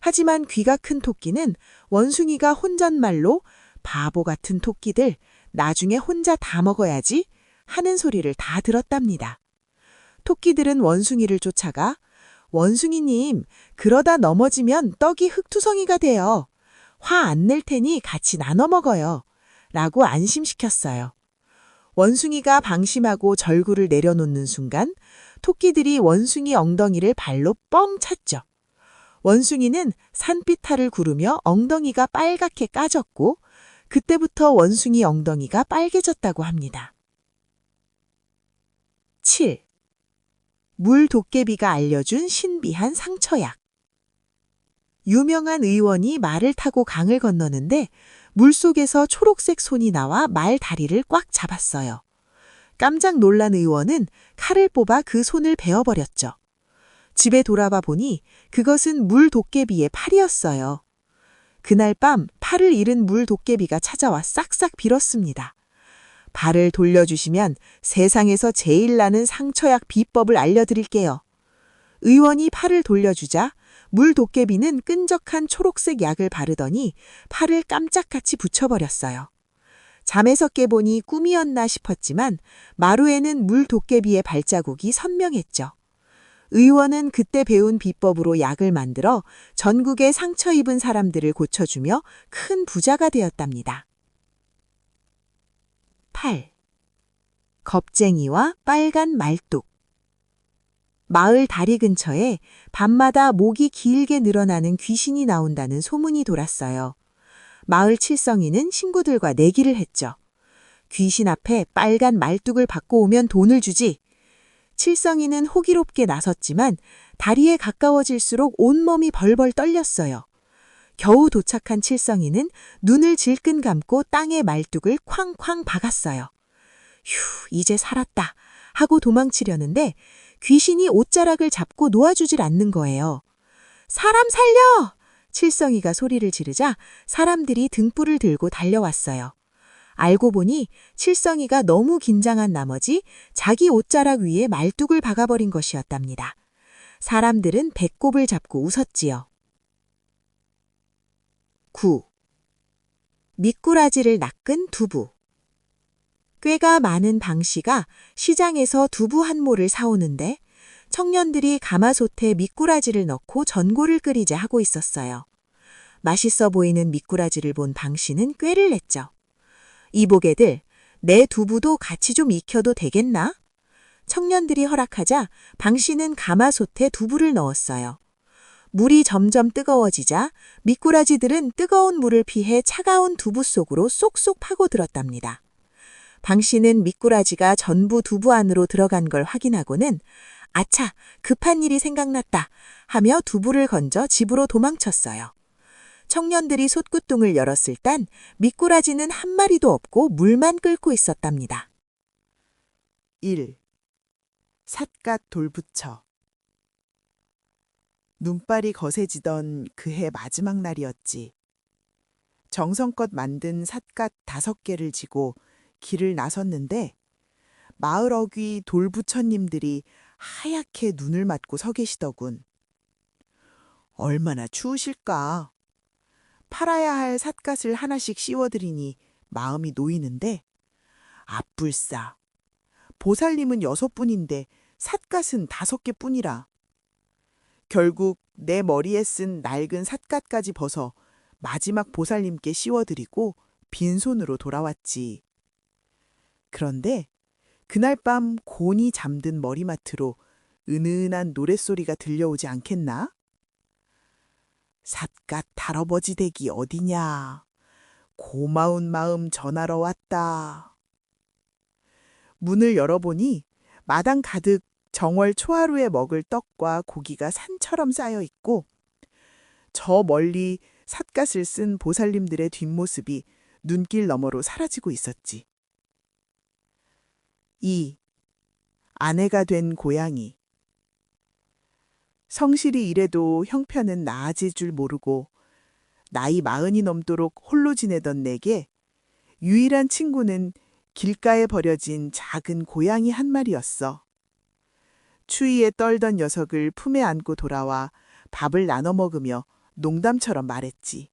하지만 귀가 큰 토끼는 원숭이가 혼잣말로 바보 같은 토끼들, 나중에 혼자 다 먹어야지 하는 소리를 다 들었답니다. 토끼들은 원숭이를 쫓아가 원숭이님, 그러다 넘어지면 떡이 흙투성이가 돼요. 화 안 낼 테니 같이 나눠 먹어요. 라고 안심시켰어요. 원숭이가 방심하고 절구를 내려놓는 순간 토끼들이 원숭이 엉덩이를 발로 뻥 찼죠. 원숭이는 산비탈을 구르며 엉덩이가 빨갛게 까졌고 그때부터 원숭이 엉덩이가 빨개졌다고 합니다. 7. 물도깨비가 알려준 신비한 상처약. 유명한 의원이 말을 타고 강을 건너는데 물속에서 초록색 손이 나와 말 다리를 꽉 잡았어요. 깜짝 놀란 의원은 칼을 뽑아 그 손을 베어버렸죠. 집에 돌아와 보니 그것은 물도깨비의 팔이었어요. 그날 밤 팔을 잃은 물도깨비가 찾아와 싹싹 빌었습니다. 발을 돌려주시면 세상에서 제일 나는 상처약 비법을 알려드릴게요. 의원이 팔을 돌려주자 물도깨비는 끈적한 초록색 약을 바르더니 팔을 깜짝같이 붙여버렸어요. 잠에서 깨보니 꿈이었나 싶었지만 마루에는 물도깨비의 발자국이 선명했죠. 의원은 그때 배운 비법으로 약을 만들어 전국의 상처 입은 사람들을 고쳐주며 큰 부자가 되었답니다. 8. 겁쟁이와 빨간 말뚝. 마을 다리 근처에 밤마다 목이 길게 늘어나는 귀신이 나온다는 소문이 돌았어요. 마을 칠성이는 친구들과 내기를 했죠. 귀신 앞에 빨간 말뚝을 받고 오면 돈을 주지. 칠성이는 호기롭게 나섰지만 다리에 가까워질수록 온몸이 벌벌 떨렸어요. 겨우 도착한 칠성이는 눈을 질끈 감고 땅에 말뚝을 쾅쾅 박았어요. 휴, 이제 살았다 하고 도망치려는데 귀신이 옷자락을 잡고 놓아주질 않는 거예요. 사람 살려! 칠성이가 소리를 지르자 사람들이 등불을 들고 달려왔어요. 알고 보니 칠성이가 너무 긴장한 나머지 자기 옷자락 위에 말뚝을 박아버린 것이었답니다. 사람들은 배꼽을 잡고 웃었지요. 9. 미꾸라지를 낚은 두부. 꾀가 많은 방씨가 시장에서 두부 한 모를 사오는데 청년들이 가마솥에 미꾸라지를 넣고 전골을 끓이자 하고 있었어요. 맛있어 보이는 미꾸라지를 본 방씨는 꾀를 냈죠. 이보게들, 내 두부도 같이 좀 익혀도 되겠나? 청년들이 허락하자 방씨는 가마솥에 두부를 넣었어요. 물이 점점 뜨거워지자 미꾸라지들은 뜨거운 물을 피해 차가운 두부 속으로 쏙쏙 파고들었답니다. 방씨는 미꾸라지가 전부 두부 안으로 들어간 걸 확인하고는 아차, 급한 일이 생각났다 하며 두부를 건져 집으로 도망쳤어요. 청년들이 솥구뚱을 열었을 땐 미꾸라지는 한 마리도 없고 물만 끓고 있었답니다. 1. 삿갓 돌부처. 눈발이 거세지던 그해 마지막 날이었지. 정성껏 만든 삿갓 5개를 지고 길을 나섰는데 마을 어귀 돌부처님들이 하얗게 눈을 맞고 서 계시더군. 얼마나 추우실까. 팔아야 할 삿갓을 하나씩 씌워드리니 마음이 놓이는데 앞불싸. 보살님은 6분인데 삿갓은 5개뿐이라. 결국 내 머리에 쓴 낡은 삿갓까지 벗어 마지막 보살님께 씌워드리고 빈손으로 돌아왔지. 그런데 그날 밤 곤히 잠든 머리맡으로 은은한 노랫소리가 들려오지 않겠나? 삿갓 할아버지 댁이 어디냐? 고마운 마음 전하러 왔다. 문을 열어보니 마당 가득 정월 초하루에 먹을 떡과 고기가 산처럼 쌓여 있고 저 멀리 삿갓을 쓴 보살님들의 뒷모습이 눈길 너머로 사라지고 있었지. 2. 아내가 된 고양이. 성실히 일해도 형편은 나아질 줄 모르고 나이 40이 넘도록 홀로 지내던 내게 유일한 친구는 길가에 버려진 작은 고양이 한 마리였어. 추위에 떨던 녀석을 품에 안고 돌아와 밥을 나눠 먹으며 농담처럼 말했지.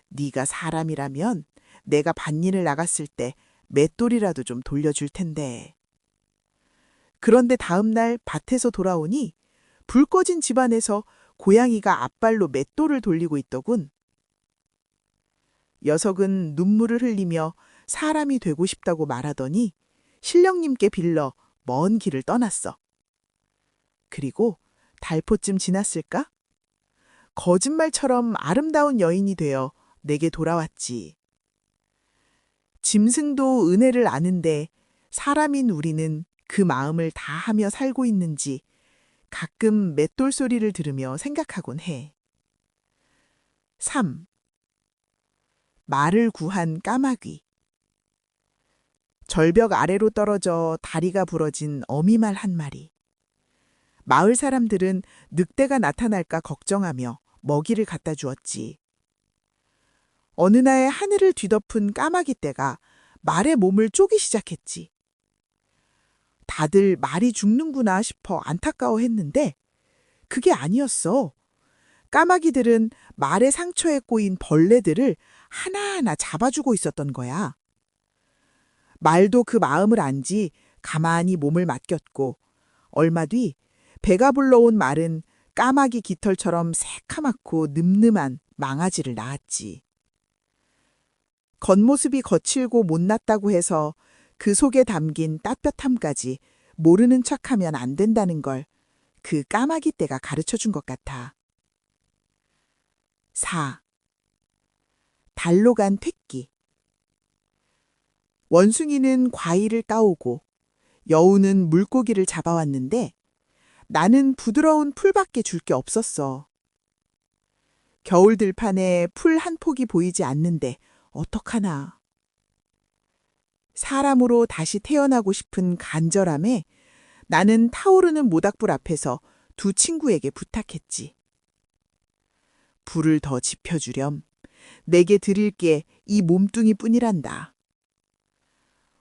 네가 사람이라면 내가 밭일을 나갔을 때 맷돌이라도 좀 돌려줄 텐데. 그런데 다음 날 밭에서 돌아오니 불 꺼진 집안에서 고양이가 앞발로 맷돌을 돌리고 있더군. 녀석은 눈물을 흘리며 사람이 되고 싶다고 말하더니 신령님께 빌러 먼 길을 떠났어. 그리고 달포쯤 지났을까? 거짓말처럼 아름다운 여인이 되어 내게 돌아왔지. 짐승도 은혜를 아는데 사람인 우리는 그 마음을 다하며 살고 있는지 가끔 맷돌 소리를 들으며 생각하곤 해. 3. 말을 구한 까마귀. 절벽 아래로 떨어져 다리가 부러진 어미말 한 마리. 마을 사람들은 늑대가 나타날까 걱정하며 먹이를 갖다 주었지. 어느 날 하늘을 뒤덮은 까마귀 떼가 말의 몸을 쪼기 시작했지. 다들 말이 죽는구나 싶어 안타까워했는데 그게 아니었어. 까마귀들은 말의 상처에 꼬인 벌레들을 하나하나 잡아주고 있었던 거야. 말도 그 마음을 안지 가만히 몸을 맡겼고 얼마 뒤 배가 불러온 말은 까마귀 깃털처럼 새카맣고 늠름한 망아지를 낳았지. 겉모습이 거칠고 못났다고 해서 그 속에 담긴 따뜻함까지 모르는 척하면 안 된다는 걸 그 까마귀 떼가 가르쳐 준 것 같아. 4. 달로 간 퇴끼. 원숭이는 과일을 까오고 여우는 물고기를 잡아왔는데 나는 부드러운 풀밖에 줄 게 없었어. 겨울 들판에 풀 한 폭이 보이지 않는데 어떡하나. 사람으로 다시 태어나고 싶은 간절함에 나는 타오르는 모닥불 앞에서 두 친구에게 부탁했지. 불을 더 지펴주렴. 내게 드릴 게 이 몸뚱이뿐이란다.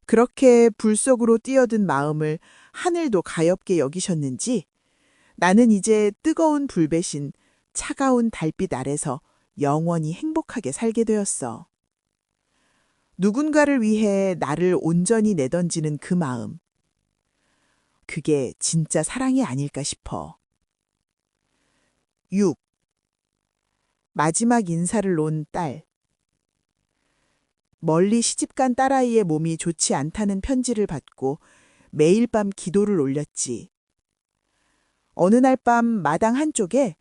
그렇게 불 속으로 뛰어든 마음을 하늘도 가엾게 여기셨는지 나는 이제 뜨거운 불 대신 차가운 달빛 아래서 영원히 행복하게 살게 되었어. 누군가를 위해 나를 온전히 내던지는 그 마음. 그게 진짜 사랑이 아닐까 싶어. 6. 마지막 인사를 놓은 딸. 멀리 시집간 딸아이의 몸이 좋지 않다는 편지를 받고 매일 밤 기도를 올렸지. 어느 날 밤 마당 한쪽에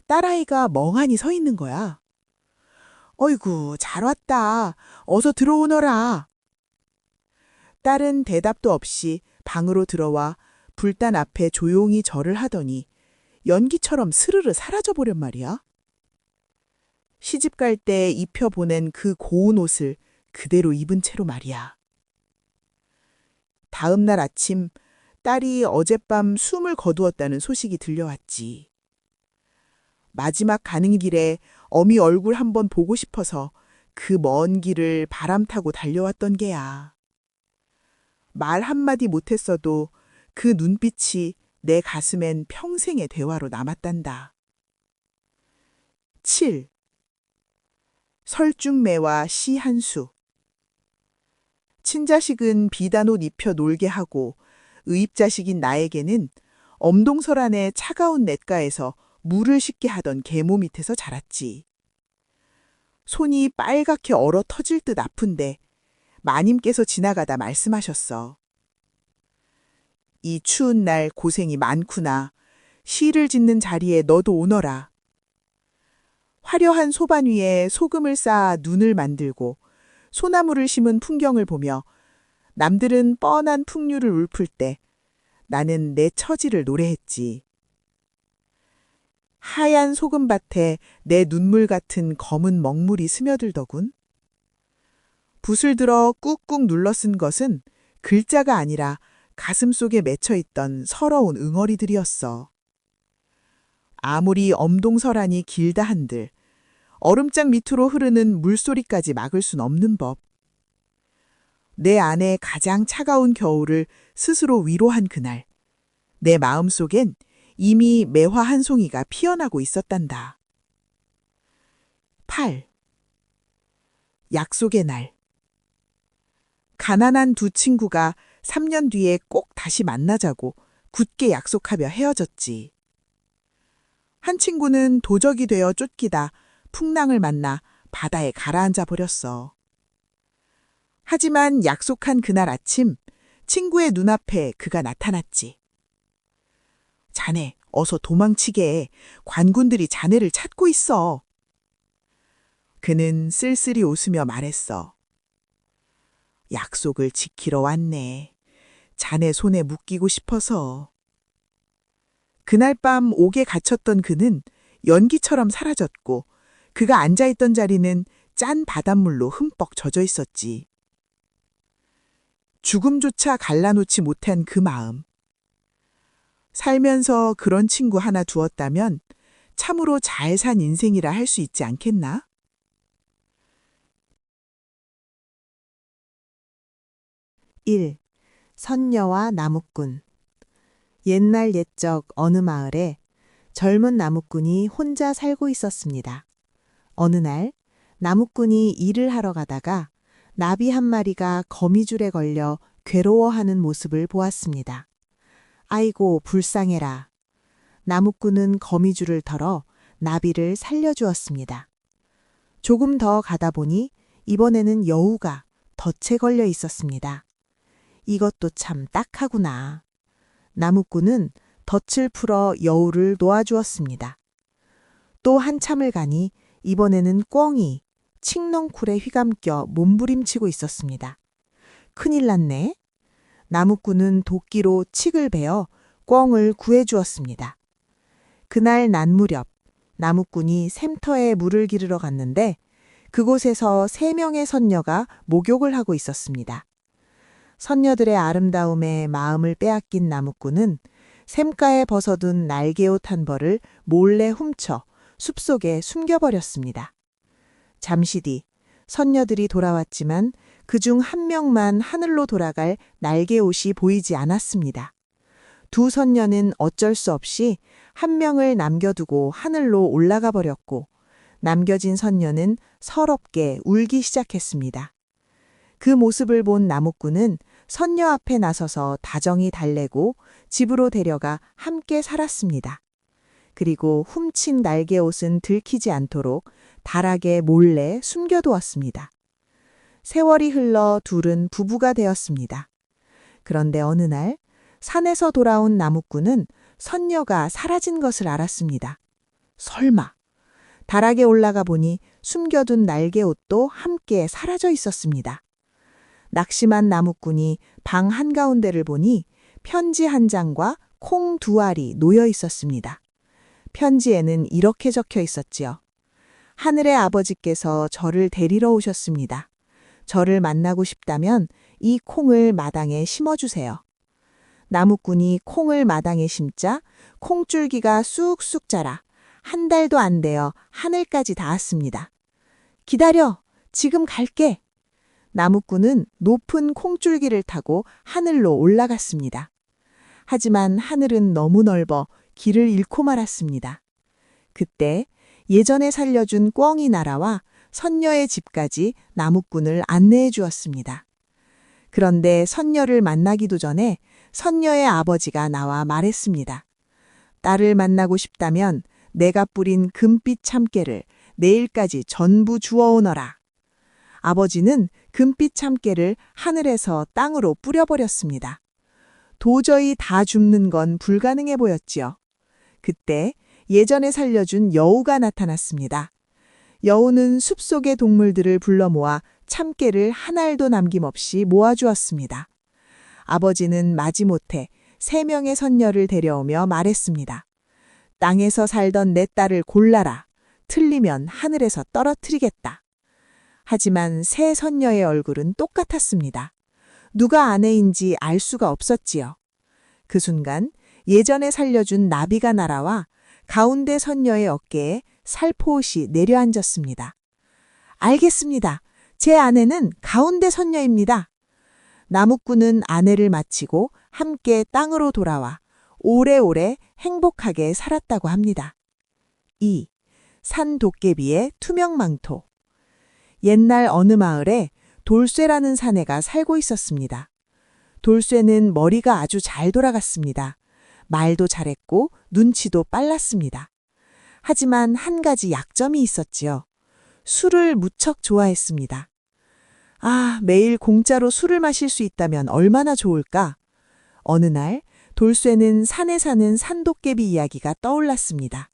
딸아이가 멍하니 서 있는 거야. 어이구, 잘 왔다. 어서 들어오너라. 딸은 대답도 없이 방으로 들어와 불단 앞에 조용히 절을 하더니 연기처럼 스르르 사라져버렸 말이야. 시집갈 때 입혀보낸 그 고운 옷을 그대로 입은 채로 말이야. 다음 날 아침 딸이 어젯밤 숨을 거두었다는 소식이 들려왔지. 마지막 가는 길에 어미 얼굴 한번 보고 싶어서 그 먼 길을 바람 타고 달려왔던 게야. 말 한마디 못했어도 그 눈빛이 내 가슴엔 평생의 대화로 남았단다. 7. 설중매와 시 한 수. 친자식은 비단 옷 입혀 놀게 하고 의입자식인 나에게는 엄동설 안의 차가운 냇가에서 물을 씻게 하던 계모 밑에서 자랐지. 손이 빨갛게 얼어 터질 듯 아픈데 마님께서 지나가다 말씀하셨어. 이 추운 날 고생이 많구나. 시를 짓는 자리에 너도 오너라. 화려한 소반 위에 소금을 쌓아 눈을 만들고 소나무를 심은 풍경을 보며 남들은 뻔한 풍류를 울풀 때 나는 내 처지를 노래했지. 하얀 소금밭에 내 눈물 같은 검은 먹물이 스며들더군. 붓을 들어 꾹꾹 눌러 쓴 것은 글자가 아니라 가슴 속에 맺혀 있던 서러운 응어리들이었어. 아무리 엄동설한이 길다 한들 얼음장 밑으로 흐르는 물소리까지 막을 순 없는 법. 내 안에 가장 차가운 겨울을 스스로 위로한 그날, 내 마음속엔 이미 매화 한 송이가 피어나고 있었단다. 8. 약속의 날. 가난한 두 친구가 3년 뒤에 꼭 다시 만나자고 굳게 약속하며 헤어졌지. 한 친구는 도적이 되어 쫓기다 풍랑을 만나 바다에 가라앉아 버렸어. 하지만 약속한 그날 아침 친구의 눈앞에 그가 나타났지. 자네, 어서 도망치게. 관군들이 자네를 찾고 있어. 그는 쓸쓸히 웃으며 말했어. 약속을 지키러 왔네. 자네 손에 묶이고 싶어서. 그날 밤 옥에 갇혔던 그는 연기처럼 사라졌고 그가 앉아있던 자리는 짠 바닷물로 흠뻑 젖어 있었지. 죽음조차 갈라놓지 못한 그 마음. 살면서 그런 친구 하나 두었다면 참으로 잘 산 인생이라 할 수 있지 않겠나? 1. 선녀와 나무꾼. 옛날 옛적 어느 마을에 젊은 나무꾼이 혼자 살고 있었습니다. 어느 날 나무꾼이 일을 하러 가다가 나비 한 마리가 거미줄에 걸려 괴로워하는 모습을 보았습니다. 아이고 불쌍해라. 나무꾼은 거미줄을 털어 나비를 살려주었습니다. 조금 더 가다 보니 이번에는 여우가 덫에 걸려 있었습니다. 이것도 참 딱하구나. 나무꾼은 덫을 풀어 여우를 놓아주었습니다. 또 한참을 가니 이번에는 꿩이 칡넝쿨에 휘감겨 몸부림치고 있었습니다. 큰일 났네. 나무꾼은 도끼로 칡을 베어 꿩을 구해주었습니다. 그날 낮 무렵 나무꾼이 샘터에 물을 기르러 갔는데 그곳에서 3명의 선녀가 목욕을 하고 있었습니다. 선녀들의 아름다움에 마음을 빼앗긴 나무꾼은 샘가에 벗어둔 날개옷 한 벌을 몰래 훔쳐 숲속에 숨겨버렸습니다. 잠시 뒤 선녀들이 돌아왔지만 그중 한 명만 하늘로 돌아갈 날개옷이 보이지 않았습니다. 두 선녀는 어쩔 수 없이 한 명을 남겨두고 하늘로 올라가 버렸고 남겨진 선녀는 서럽게 울기 시작했습니다. 그 모습을 본 나무꾼은 선녀 앞에 나서서 다정히 달래고 집으로 데려가 함께 살았습니다. 그리고 훔친 날개옷은 들키지 않도록 다락에 몰래 숨겨두었습니다. 세월이 흘러 둘은 부부가 되었습니다. 그런데 어느 날 산에서 돌아온 나무꾼은 선녀가 사라진 것을 알았습니다. 설마. 다락에 올라가 보니 숨겨둔 날개옷도 함께 사라져 있었습니다. 낙심한 나무꾼이 방 한가운데를 보니 편지 한 장과 콩 2알이 놓여 있었습니다. 편지에는 이렇게 적혀 있었지요. 하늘의 아버지께서 저를 데리러 오셨습니다. 저를 만나고 싶다면 이 콩을 마당에 심어주세요. 나무꾼이 콩을 마당에 심자 콩줄기가 쑥쑥 자라 한 달도 안 되어 하늘까지 닿았습니다. 기다려! 지금 갈게! 나무꾼은 높은 콩줄기를 타고 하늘로 올라갔습니다. 하지만 하늘은 너무 넓어 길을 잃고 말았습니다. 그때 예전에 살려준 꿩이 날아와 선녀의 집까지 나무꾼을 안내해 주었습니다. 그런데 선녀를 만나기도 전에 선녀의 아버지가 나와 말했습니다. 딸을 만나고 싶다면 내가 뿌린 금빛 참깨를 내일까지 전부 주워오너라. 아버지는 금빛 참깨를 하늘에서 땅으로 뿌려버렸습니다. 도저히 다 줍는 건 불가능해 보였지요. 그때 예전에 살려준 여우가 나타났습니다. 여우는 숲속의 동물들을 불러 모아 참깨를 한 알도 남김없이 모아주었습니다. 아버지는 마지못해 3명의 선녀를 데려오며 말했습니다. 땅에서 살던 내 딸을 골라라. 틀리면 하늘에서 떨어뜨리겠다. 하지만 세 선녀의 얼굴은 똑같았습니다. 누가 아내인지 알 수가 없었지요. 그 순간 예전에 살려준 나비가 날아와 가운데 선녀의 어깨에 살포옷이 내려앉았습니다. 알겠습니다. 제 아내는 가운데 선녀입니다. 나무꾼은 아내를 마치고 함께 땅으로 돌아와 오래오래 행복하게 살았다고 합니다. 2. 산도깨비의 투명망토. 옛날 어느 마을에 돌쇠라는 사내가 살고 있었습니다. 돌쇠는 머리가 아주 잘 돌아갔습니다. 말도 잘했고 눈치도 빨랐습니다. 하지만 한 가지 약점이 있었지요. 술을 무척 좋아했습니다. 아, 매일 공짜로 술을 마실 수 있다면 얼마나 좋을까? 어느 날 돌쇠는 산에 사는 산도깨비 이야기가 떠올랐습니다.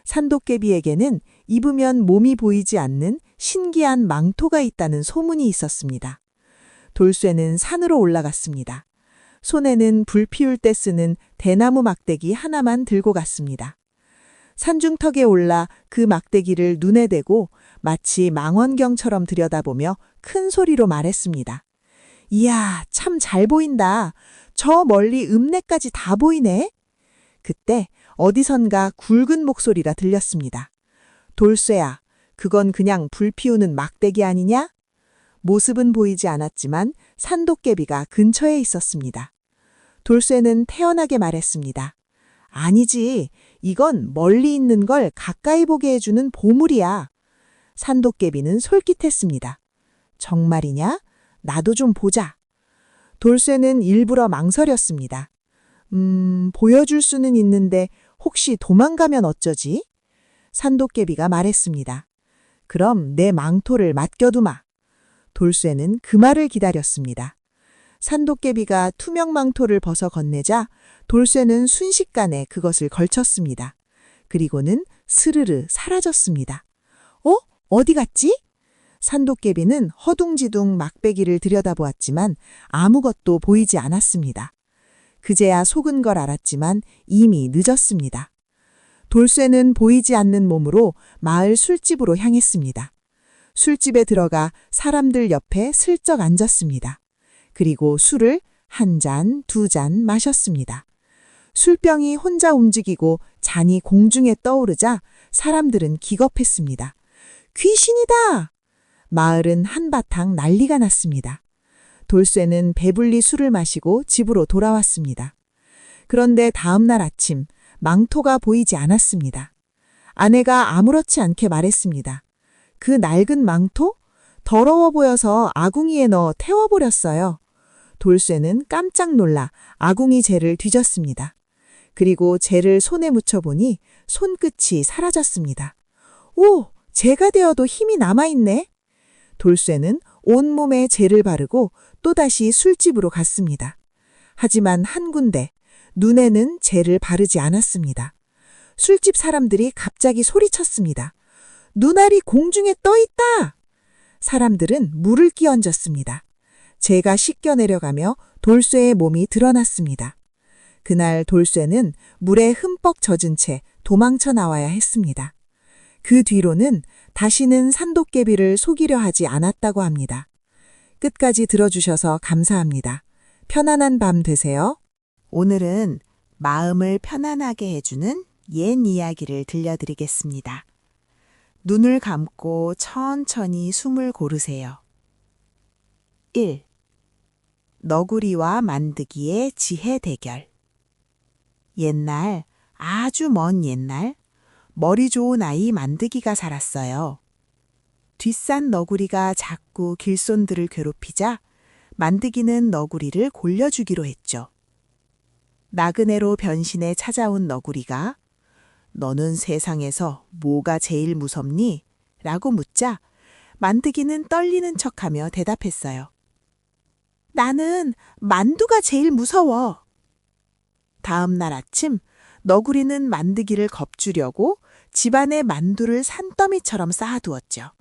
산도깨비에게는 입으면 몸이 보이지 않는 신기한 망토가 있다는 소문이 있었습니다. 돌쇠는 산으로 올라갔습니다. 손에는 불 피울 때 쓰는 대나무 막대기 하나만 들고 갔습니다. 산중턱에 올라 그 막대기를 눈에 대고 마치 망원경처럼 들여다보며 큰 소리로 말했습니다. 이야, 참 잘 보인다. 저 멀리 읍내까지 다 보이네. 그때 어디선가 굵은 목소리가 들렸습니다. 돌쇠야, 그건 그냥 불 피우는 막대기 아니냐? 모습은 보이지 않았지만 산도깨비가 근처에 있었습니다. 돌쇠는 태연하게 말했습니다. 아니지, 이건 멀리 있는 걸 가까이 보게 해주는 보물이야. 산도깨비는 솔깃했습니다. 정말이냐? 나도 좀 보자. 돌쇠는 일부러 망설였습니다. 보여줄 수는 있는데 혹시 도망가면 어쩌지? 산도깨비가 말했습니다. 그럼 내 망토를 맡겨두마. 돌쇠는 그 말을 기다렸습니다. 산도깨비가 투명 망토를 벗어 건네자 돌쇠는 순식간에 그것을 걸쳤습니다. 그리고는 스르르 사라졌습니다. 어디 갔지? 산도깨비는 허둥지둥 막대기를 들여다보았지만 아무것도 보이지 않았습니다. 그제야 속은 걸 알았지만 이미 늦었습니다. 돌쇠는 보이지 않는 몸으로 마을 술집으로 향했습니다. 술집에 들어가 사람들 옆에 슬쩍 앉았습니다. 그리고 술을 한 잔, 두 잔 마셨습니다. 술병이 혼자 움직이고 잔이 공중에 떠오르자 사람들은 기겁했습니다. 귀신이다! 마을은 한바탕 난리가 났습니다. 돌쇠는 배불리 술을 마시고 집으로 돌아왔습니다. 그런데 다음 날 아침 망토가 보이지 않았습니다. 아내가 아무렇지 않게 말했습니다. 그 낡은 망토? 더러워 보여서 아궁이에 넣어 태워버렸어요. 돌쇠는 깜짝 놀라 아궁이 재를 뒤졌습니다. 그리고 재를 손에 묻혀보니 손끝이 사라졌습니다. 오! 재가 되어도 힘이 남아있네. 돌쇠는 온몸에 재를 바르고 또다시 술집으로 갔습니다. 하지만 한 군데, 눈에는 재를 바르지 않았습니다. 술집 사람들이 갑자기 소리쳤습니다. 눈알이 공중에 떠 있다! 사람들은 물을 끼얹었습니다. 재가 씻겨 내려가며 돌쇠의 몸이 드러났습니다. 그날 돌쇠는 물에 흠뻑 젖은 채 도망쳐 나와야 했습니다. 그 뒤로는 다시는 산도깨비를 속이려 하지 않았다고 합니다. 끝까지 들어주셔서 감사합니다. 편안한 밤 되세요. 오늘은 마음을 편안하게 해주는 옛 이야기를 들려드리겠습니다. 눈을 감고 천천히 숨을 고르세요. 1. 너구리와 만드기의 지혜 대결. 옛날, 아주 먼 옛날, 머리 좋은 아이 만드기가 살았어요. 뒷산 너구리가 자꾸 길손들을 괴롭히자 만드기는 너구리를 골려주기로 했죠. 나그네로 변신해 찾아온 너구리가 너는 세상에서 뭐가 제일 무섭니? 라고 묻자 만드기는 떨리는 척하며 대답했어요. 나는 만두가 제일 무서워. 다음 날 아침 너구리는 만드기를 겁주려고 집안에 만두를 산더미처럼 쌓아두었죠.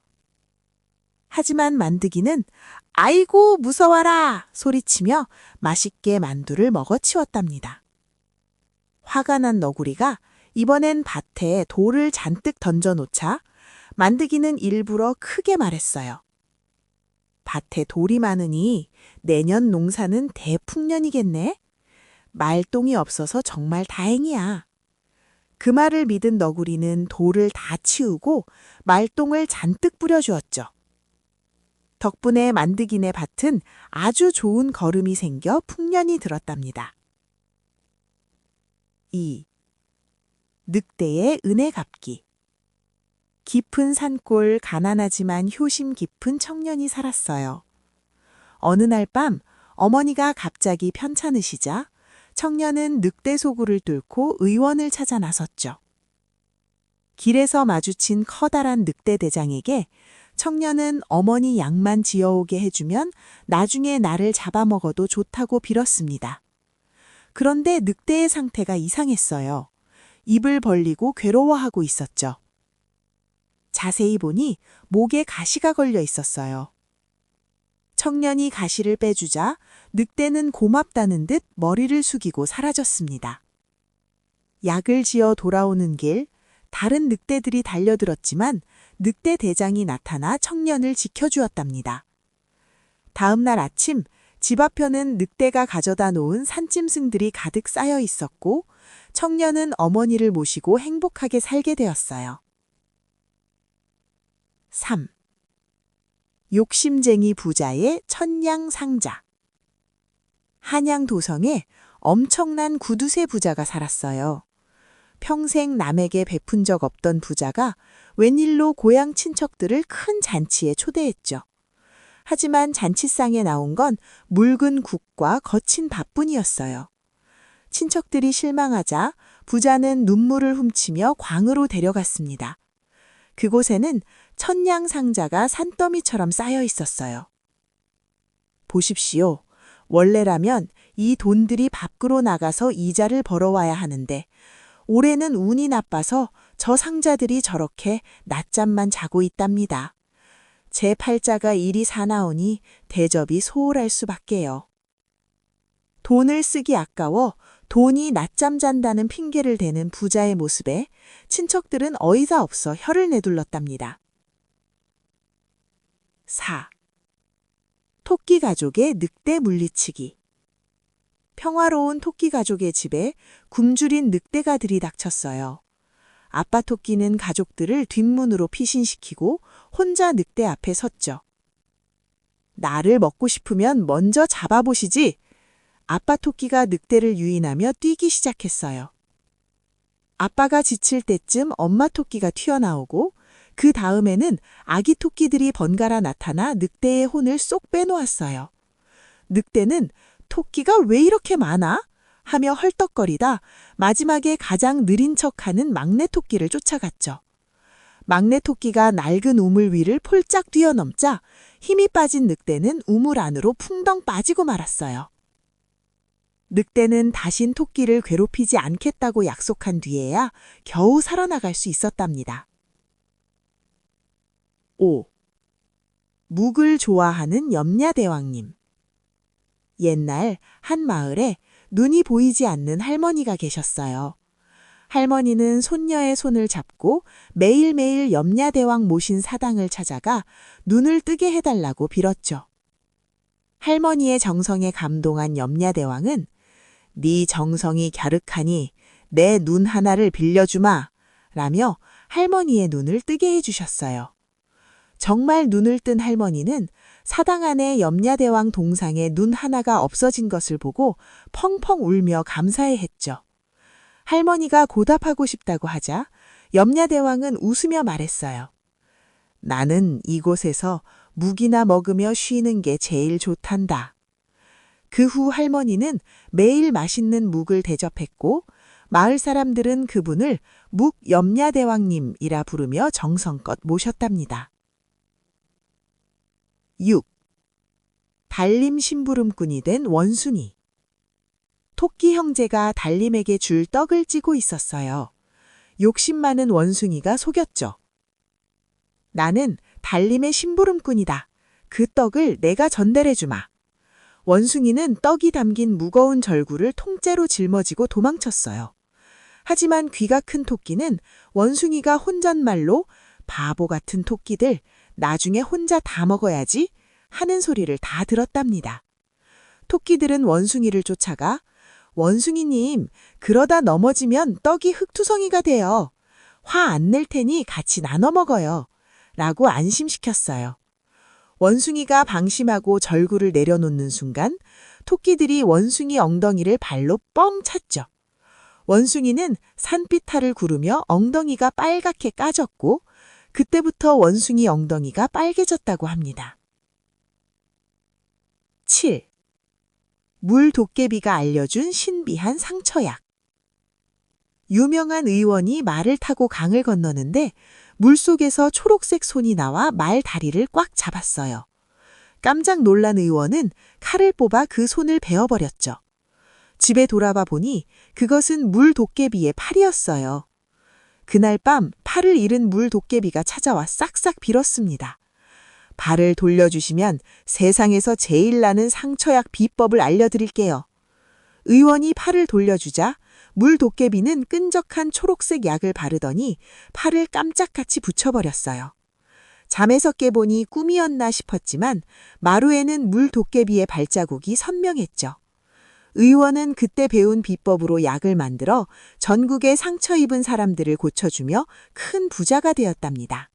하지만 만드기는 아이고 무서워라 소리치며 맛있게 만두를 먹어치웠답니다. 화가 난 너구리가 이번엔 밭에 돌을 잔뜩 던져놓자 만드기는 일부러 크게 말했어요. 밭에 돌이 많으니 내년 농사는 대풍년이겠네. 말똥이 없어서 정말 다행이야. 그 말을 믿은 너구리는 돌을 다 치우고 말똥을 잔뜩 뿌려주었죠. 덕분에 만드기네 밭은 아주 좋은 거름이 생겨 풍년이 들었답니다. 2. 늑대의 은혜 갚기. 깊은 산골 가난하지만 효심 깊은 청년이 살았어요. 어느 날 밤 어머니가 갑자기 편찮으시자 청년은 늑대 소굴을 뚫고 의원을 찾아 나섰죠. 길에서 마주친 커다란 늑대 대장에게 청년은 어머니 약만 지어오게 해주면 나중에 나를 잡아먹어도 좋다고 빌었습니다. 그런데 늑대의 상태가 이상했어요. 입을 벌리고 괴로워하고 있었죠. 자세히 보니 목에 가시가 걸려 있었어요. 청년이 가시를 빼주자 늑대는 고맙다는 듯 머리를 숙이고 사라졌습니다. 약을 지어 돌아오는 길, 다른 늑대들이 달려들었지만 늑대 대장이 나타나 청년을 지켜주었답니다. 다음 날 아침, 집 앞에는 늑대가 가져다 놓은 산짐승들이 가득 쌓여 있었고 청년은 어머니를 모시고 행복하게 살게 되었어요. 3. 욕심쟁이 부자의 천냥상자. 한양 도성에 엄청난 구두쇠 부자가 살았어요. 평생 남에게 베푼 적 없던 부자가 웬일로 고향 친척들을 큰 잔치에 초대했죠. 하지만 잔치상에 나온 건 묽은 국과 거친 밥뿐이었어요. 친척들이 실망하자 부자는 눈물을 훔치며 광으로 데려갔습니다. 그곳에는 천냥상자가 산더미처럼 쌓여 있었어요. 보십시오. 원래라면 이 돈들이 밖으로 나가서 이자를 벌어와야 하는데 올해는 운이 나빠서 저 상자들이 저렇게 낮잠만 자고 있답니다. 제 팔자가 이리 사나우니 대접이 소홀할 수밖에요. 돈을 쓰기 아까워 돈이 낮잠 잔다는 핑계를 대는 부자의 모습에 친척들은 어이가 없어 혀를 내둘렀답니다. 4. 토끼 가족의 늑대 물리치기. 평화로운 토끼 가족의 집에 굶주린 늑대가 들이닥쳤어요. 아빠 토끼는 가족들을 뒷문으로 피신시키고 혼자 늑대 앞에 섰죠. 나를 먹고 싶으면 먼저 잡아보시지. 아빠 토끼가 늑대를 유인하며 뛰기 시작했어요. 아빠가 지칠 때쯤 엄마 토끼가 튀어나오고 그 다음에는 아기 토끼들이 번갈아 나타나 늑대의 혼을 쏙 빼놓았어요. 늑대는 토끼가 왜 이렇게 많아? 하며 헐떡거리다 마지막에 가장 느린 척하는 막내 토끼를 쫓아갔죠. 막내 토끼가 낡은 우물 위를 폴짝 뛰어넘자 힘이 빠진 늑대는 우물 안으로 풍덩 빠지고 말았어요. 늑대는 다신 토끼를 괴롭히지 않겠다고 약속한 뒤에야 겨우 살아나갈 수 있었답니다. 5. 묵을 좋아하는 염냐대왕님. 옛날 한 마을에 눈이 보이지 않는 할머니가 계셨어요. 할머니는 손녀의 손을 잡고 매일매일 염냐대왕 모신 사당을 찾아가 눈을 뜨게 해달라고 빌었죠. 할머니의 정성에 감동한 염냐대왕은 네 정성이 갸륵하니 내 눈 하나를 빌려주마 라며 할머니의 눈을 뜨게 해주셨어요. 정말 눈을 뜬 할머니는 사당 안에 염냐대왕 동상에 눈 하나가 없어진 것을 보고 펑펑 울며 감사해했죠. 할머니가 고답하고 싶다고 하자 염냐대왕은 웃으며 말했어요. 나는 이곳에서 묵이나 먹으며 쉬는 게 제일 좋단다. 그 후 할머니는 매일 맛있는 묵을 대접했고 마을 사람들은 그분을 묵 염냐대왕님이라 부르며 정성껏 모셨답니다. 6. 달림 심부름꾼이 된 원숭이. 토끼 형제가 달림에게 줄 떡을 찌고 있었어요. 욕심 많은 원숭이가 속였죠. 나는 달림의 심부름꾼이다. 그 떡을 내가 전달해 주마. 원숭이는 떡이 담긴 무거운 절구를 통째로 짊어지고 도망쳤어요. 하지만 귀가 큰 토끼는 원숭이가 혼잣말로 바보 같은 토끼들, 나중에 혼자 다 먹어야지 하는 소리를 다 들었답니다. 토끼들은 원숭이를 쫓아가 원숭이님, 그러다 넘어지면 떡이 흙투성이가 돼요. 화 안 낼 테니 같이 나눠 먹어요. 라고 안심시켰어요. 원숭이가 방심하고 절구를 내려놓는 순간 토끼들이 원숭이 엉덩이를 발로 뻥 찼죠. 원숭이는 산비탈을 구르며 엉덩이가 빨갛게 까졌고 그때부터 원숭이 엉덩이가 빨개졌다고 합니다. 7. 물도깨비가 알려준 신비한 상처약. 유명한 의원이 말을 타고 강을 건너는데 물속에서 초록색 손이 나와 말 다리를 꽉 잡았어요. 깜짝 놀란 의원은 칼을 뽑아 그 손을 베어버렸죠. 집에 돌아와 보니 그것은 물도깨비의 팔이었어요. 그날 밤 팔을 잃은 물도깨비가 찾아와 싹싹 빌었습니다. 발을 돌려주시면 세상에서 제일 나는 상처약 비법을 알려드릴게요. 의원이 팔을 돌려주자 물도깨비는 끈적한 초록색 약을 바르더니 팔을 깜짝같이 붙여버렸어요. 잠에서 깨보니 꿈이었나 싶었지만 마루에는 물도깨비의 발자국이 선명했죠. 의원은 그때 배운 비법으로 약을 만들어 전국의 상처 입은 사람들을 고쳐주며 큰 부자가 되었답니다.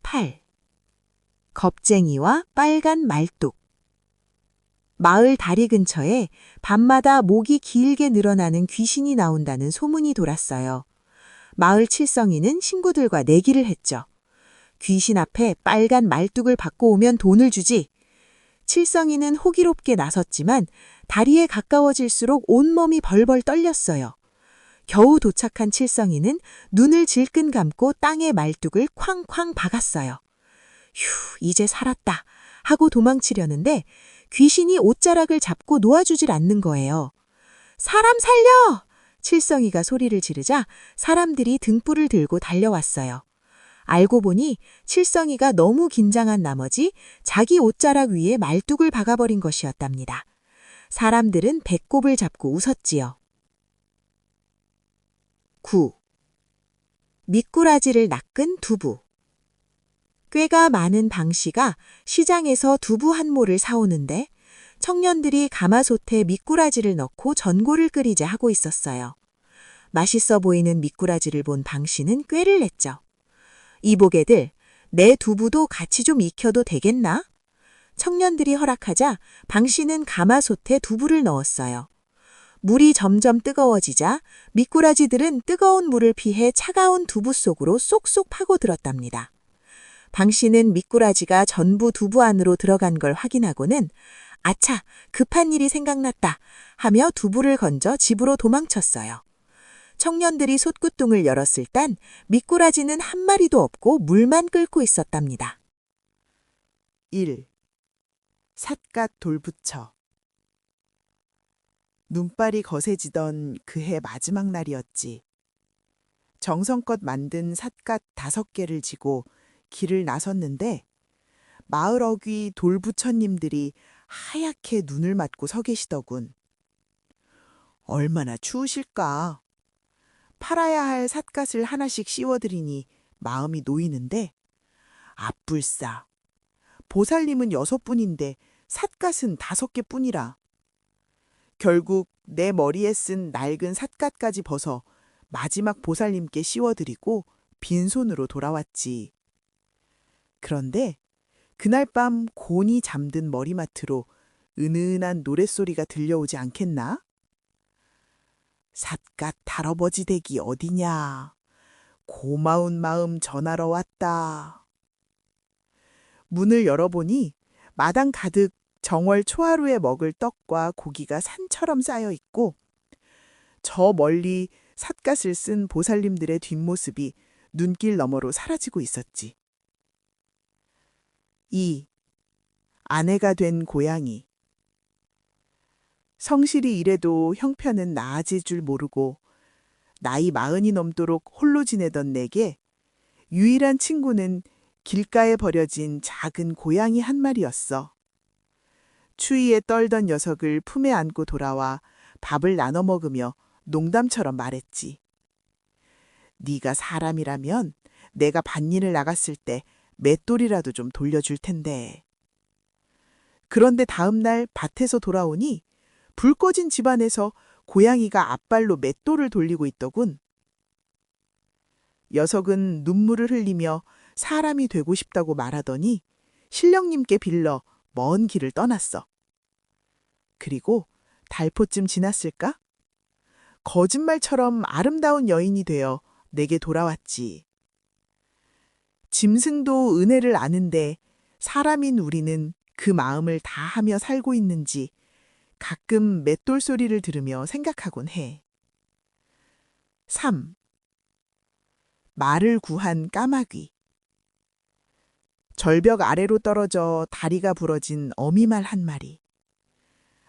8. 겁쟁이와 빨간 말뚝. 마을 다리 근처에 밤마다 목이 길게 늘어나는 귀신이 나온다는 소문이 돌았어요. 마을 칠성이는 친구들과 내기를 했죠. 귀신 앞에 빨간 말뚝을 받고 오면 돈을 주지. 칠성이는 호기롭게 나섰지만 다리에 가까워질수록 온몸이 벌벌 떨렸어요. 겨우 도착한 칠성이는 눈을 질끈 감고 땅에 말뚝을 쾅쾅 박았어요. 휴, 이제 살았다 하고 도망치려는데 귀신이 옷자락을 잡고 놓아주질 않는 거예요. 사람 살려! 칠성이가 소리를 지르자 사람들이 등불을 들고 달려왔어요. 알고 보니 칠성이가 너무 긴장한 나머지 자기 옷자락 위에 말뚝을 박아버린 것이었답니다. 사람들은 배꼽을 잡고 웃었지요. 9. 미꾸라지를 낚은 두부. 꾀가 많은 방씨가 시장에서 두부 한 모를 사오는데 청년들이 가마솥에 미꾸라지를 넣고 전골을 끓이자 하고 있었어요. 맛있어 보이는 미꾸라지를 본 방씨는 꾀를 냈죠. 이보게들, 내 두부도 같이 좀 익혀도 되겠나? 청년들이 허락하자 방씨는 가마솥에 두부를 넣었어요. 물이 점점 뜨거워지자 미꾸라지들은 뜨거운 물을 피해 차가운 두부 속으로 쏙쏙 파고들었답니다. 방씨는 미꾸라지가 전부 두부 안으로 들어간 걸 확인하고는 아차, 급한 일이 생각났다 하며 두부를 건져 집으로 도망쳤어요. 청년들이 솥구뚱을 열었을 땐 미꾸라지는 한 마리도 없고 물만 끓고 있었답니다. 1. 삿갓 돌부처. 눈발이 거세지던 그해 마지막 날이었지. 정성껏 만든 삿갓 5개를 지고 길을 나섰는데 마을 어귀 돌부처님들이 하얗게 눈을 맞고 서 계시더군. 얼마나 추우실까. 팔아야 할 삿갓을 하나씩 씌워드리니 마음이 놓이는데 앞불싸. 보살님은 6분인데 삿갓은 5개뿐이라. 결국 내 머리에 쓴 낡은 삿갓까지 벗어 마지막 보살님께 씌워드리고 빈손으로 돌아왔지. 그런데 그날 밤 곤히 잠든 머리맡으로 은은한 노랫소리가 들려오지 않겠나? 삿갓 할아버지 댁이 어디냐? 고마운 마음 전하러 왔다. 문을 열어보니 마당 가득 정월 초하루에 먹을 떡과 고기가 산처럼 쌓여 있고 저 멀리 삿갓을 쓴 보살님들의 뒷모습이 눈길 너머로 사라지고 있었지. 2. 아내가 된 고양이. 성실히 일해도 형편은 나아질 줄 모르고 나이 40이 넘도록 홀로 지내던 내게 유일한 친구는 길가에 버려진 작은 고양이 한 마리였어. 추위에 떨던 녀석을 품에 안고 돌아와 밥을 나눠 먹으며 농담처럼 말했지. 네가 사람이라면 내가 밭일을 나갔을 때 맷돌이라도 좀 돌려줄 텐데. 그런데 다음 날 밭에서 돌아오니 불 꺼진 집안에서 고양이가 앞발로 맷돌을 돌리고 있더군. 녀석은 눈물을 흘리며 사람이 되고 싶다고 말하더니 신령님께 빌러 먼 길을 떠났어. 그리고 달포쯤 지났을까? 거짓말처럼 아름다운 여인이 되어 내게 돌아왔지. 짐승도 은혜를 아는데 사람인 우리는 그 마음을 다하며 살고 있는지 가끔 맷돌 소리를 들으며 생각하곤 해. 3. 말을 구한 까마귀. 절벽 아래로 떨어져 다리가 부러진 어미말 한 마리.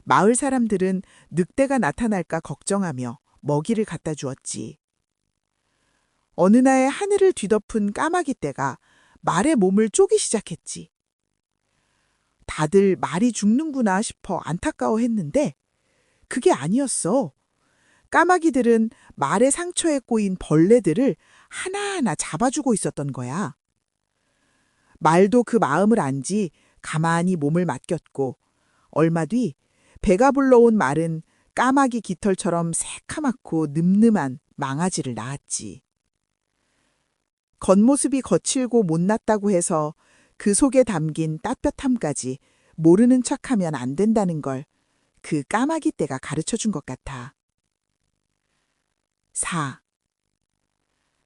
마을 사람들은 늑대가 나타날까 걱정하며 먹이를 갖다 주었지. 어느 날 하늘을 뒤덮은 까마귀 떼가 말의 몸을 쪼기 시작했지. 다들 말이 죽는구나 싶어 안타까워했는데 그게 아니었어. 까마귀들은 말의 상처에 꼬인 벌레들을 하나하나 잡아주고 있었던 거야. 말도 그 마음을 안지 가만히 몸을 맡겼고 얼마 뒤 배가 불러온 말은 까마귀 깃털처럼 새카맣고 늠름한 망아지를 낳았지. 겉모습이 거칠고 못났다고 해서 그 속에 담긴 따뜻함까지 모르는 척하면 안 된다는 걸 그 까마귀 떼가 가르쳐 준 것 같아. 4.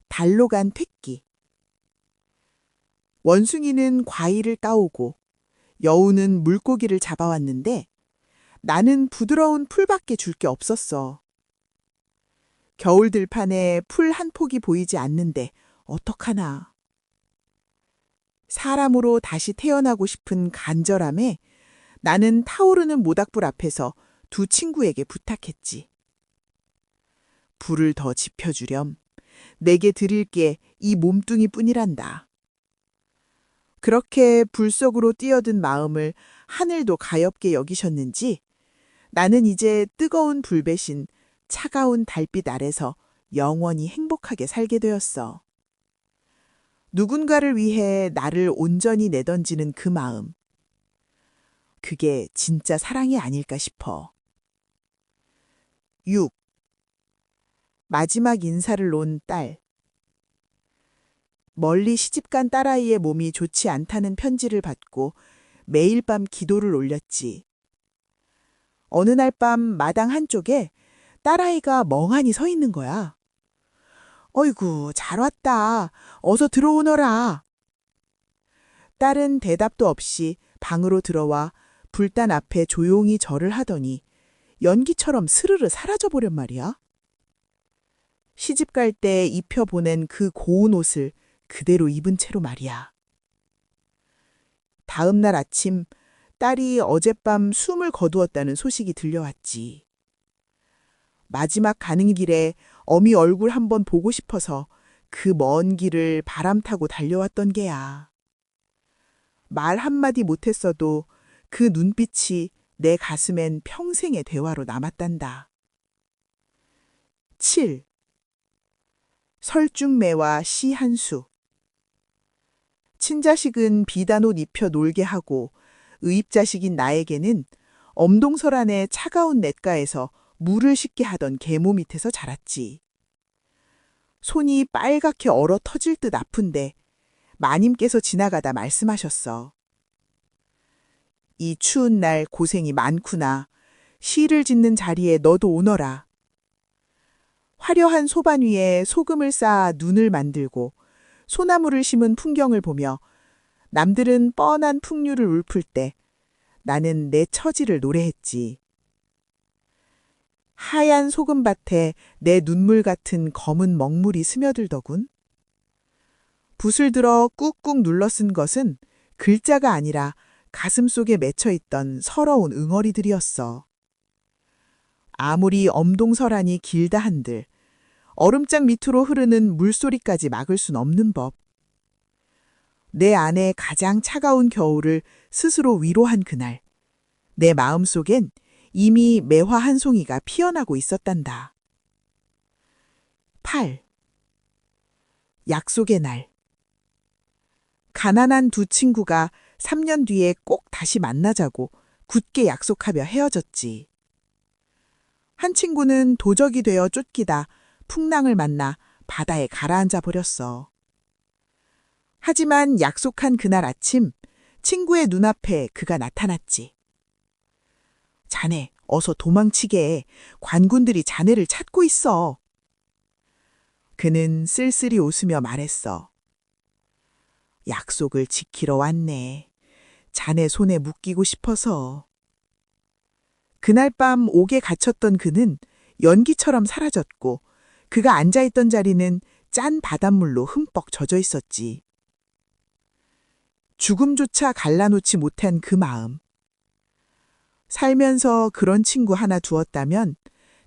달로 간 퇴끼. 원숭이는 과일을 따오고 여우는 물고기를 잡아왔는데 나는 부드러운 풀밖에 줄 게 없었어. 겨울 들판에 풀 한 폭이 보이지 않는데 어떡하나. 사람으로 다시 태어나고 싶은 간절함에 나는 타오르는 모닥불 앞에서 두 친구에게 부탁했지. 불을 더 지펴주렴. 내게 드릴 게 이 몸뚱이뿐이란다. 그렇게 불 속으로 뛰어든 마음을 하늘도 가엾게 여기셨는지 나는 이제 뜨거운 불 대신 차가운 달빛 아래서 영원히 행복하게 살게 되었어. 누군가를 위해 나를 온전히 내던지는 그 마음. 그게 진짜 사랑이 아닐까 싶어. 6. 마지막 인사를 놓은 딸. 멀리 시집간 딸아이의 몸이 좋지 않다는 편지를 받고 매일 밤 기도를 올렸지. 어느 날 밤 마당 한쪽에 딸아이가 멍하니 서 있는 거야. 어이구, 잘 왔다. 어서 들어오너라. 딸은 대답도 없이 방으로 들어와 불단 앞에 조용히 절을 하더니 연기처럼 스르르 사라져버렸 말이야. 시집 갈 때 입혀보낸 그 고운 옷을 그대로 입은 채로 말이야. 다음 날 아침 딸이 어젯밤 숨을 거두었다는 소식이 들려왔지. 마지막 가는 길에 어미 얼굴 한번 보고 싶어서 그 먼 길을 바람 타고 달려왔던 게야. 말 한마디 못했어도 그 눈빛이 내 가슴엔 평생의 대화로 남았단다. 7. 설중매와 시 한 수. 친자식은 비단 옷 입혀 놀게 하고 의입자식인 나에게는 엄동설 안의 차가운 냇가에서 물을 씻게 하던 계모 밑에서 자랐지. 손이 빨갛게 얼어 터질 듯 아픈데 마님께서 지나가다 말씀하셨어. 이 추운 날 고생이 많구나. 시를 짓는 자리에 너도 오너라. 화려한 소반 위에 소금을 쌓아 눈을 만들고 소나무를 심은 풍경을 보며 남들은 뻔한 풍류를 울풀 때 나는 내 처지를 노래했지. 하얀 소금밭에 내 눈물 같은 검은 먹물이 스며들더군. 붓을 들어 꾹꾹 눌러 쓴 것은 글자가 아니라 가슴 속에 맺혀 있던 서러운 응어리들이었어. 아무리 엄동설안이 길다 한들 얼음장 밑으로 흐르는 물소리까지 막을 순 없는 법. 내 안에 가장 차가운 겨울을 스스로 위로한 그날, 내 마음속엔 이미 매화 한 송이가 피어나고 있었단다. 8. 약속의 날. 가난한 두 친구가 3년 뒤에 꼭 다시 만나자고 굳게 약속하며 헤어졌지. 한 친구는 도적이 되어 쫓기다 풍랑을 만나 바다에 가라앉아 버렸어. 하지만 약속한 그날 아침, 친구의 눈앞에 그가 나타났지. 자네, 어서 도망치게. 관군들이 자네를 찾고 있어. 그는 쓸쓸히 웃으며 말했어. 약속을 지키러 왔네. 자네 손에 묶이고 싶어서. 그날 밤 옥에 갇혔던 그는 연기처럼 사라졌고 그가 앉아있던 자리는 짠 바닷물로 흠뻑 젖어 있었지. 죽음조차 갈라놓지 못한 그 마음. 살면서 그런 친구 하나 두었다면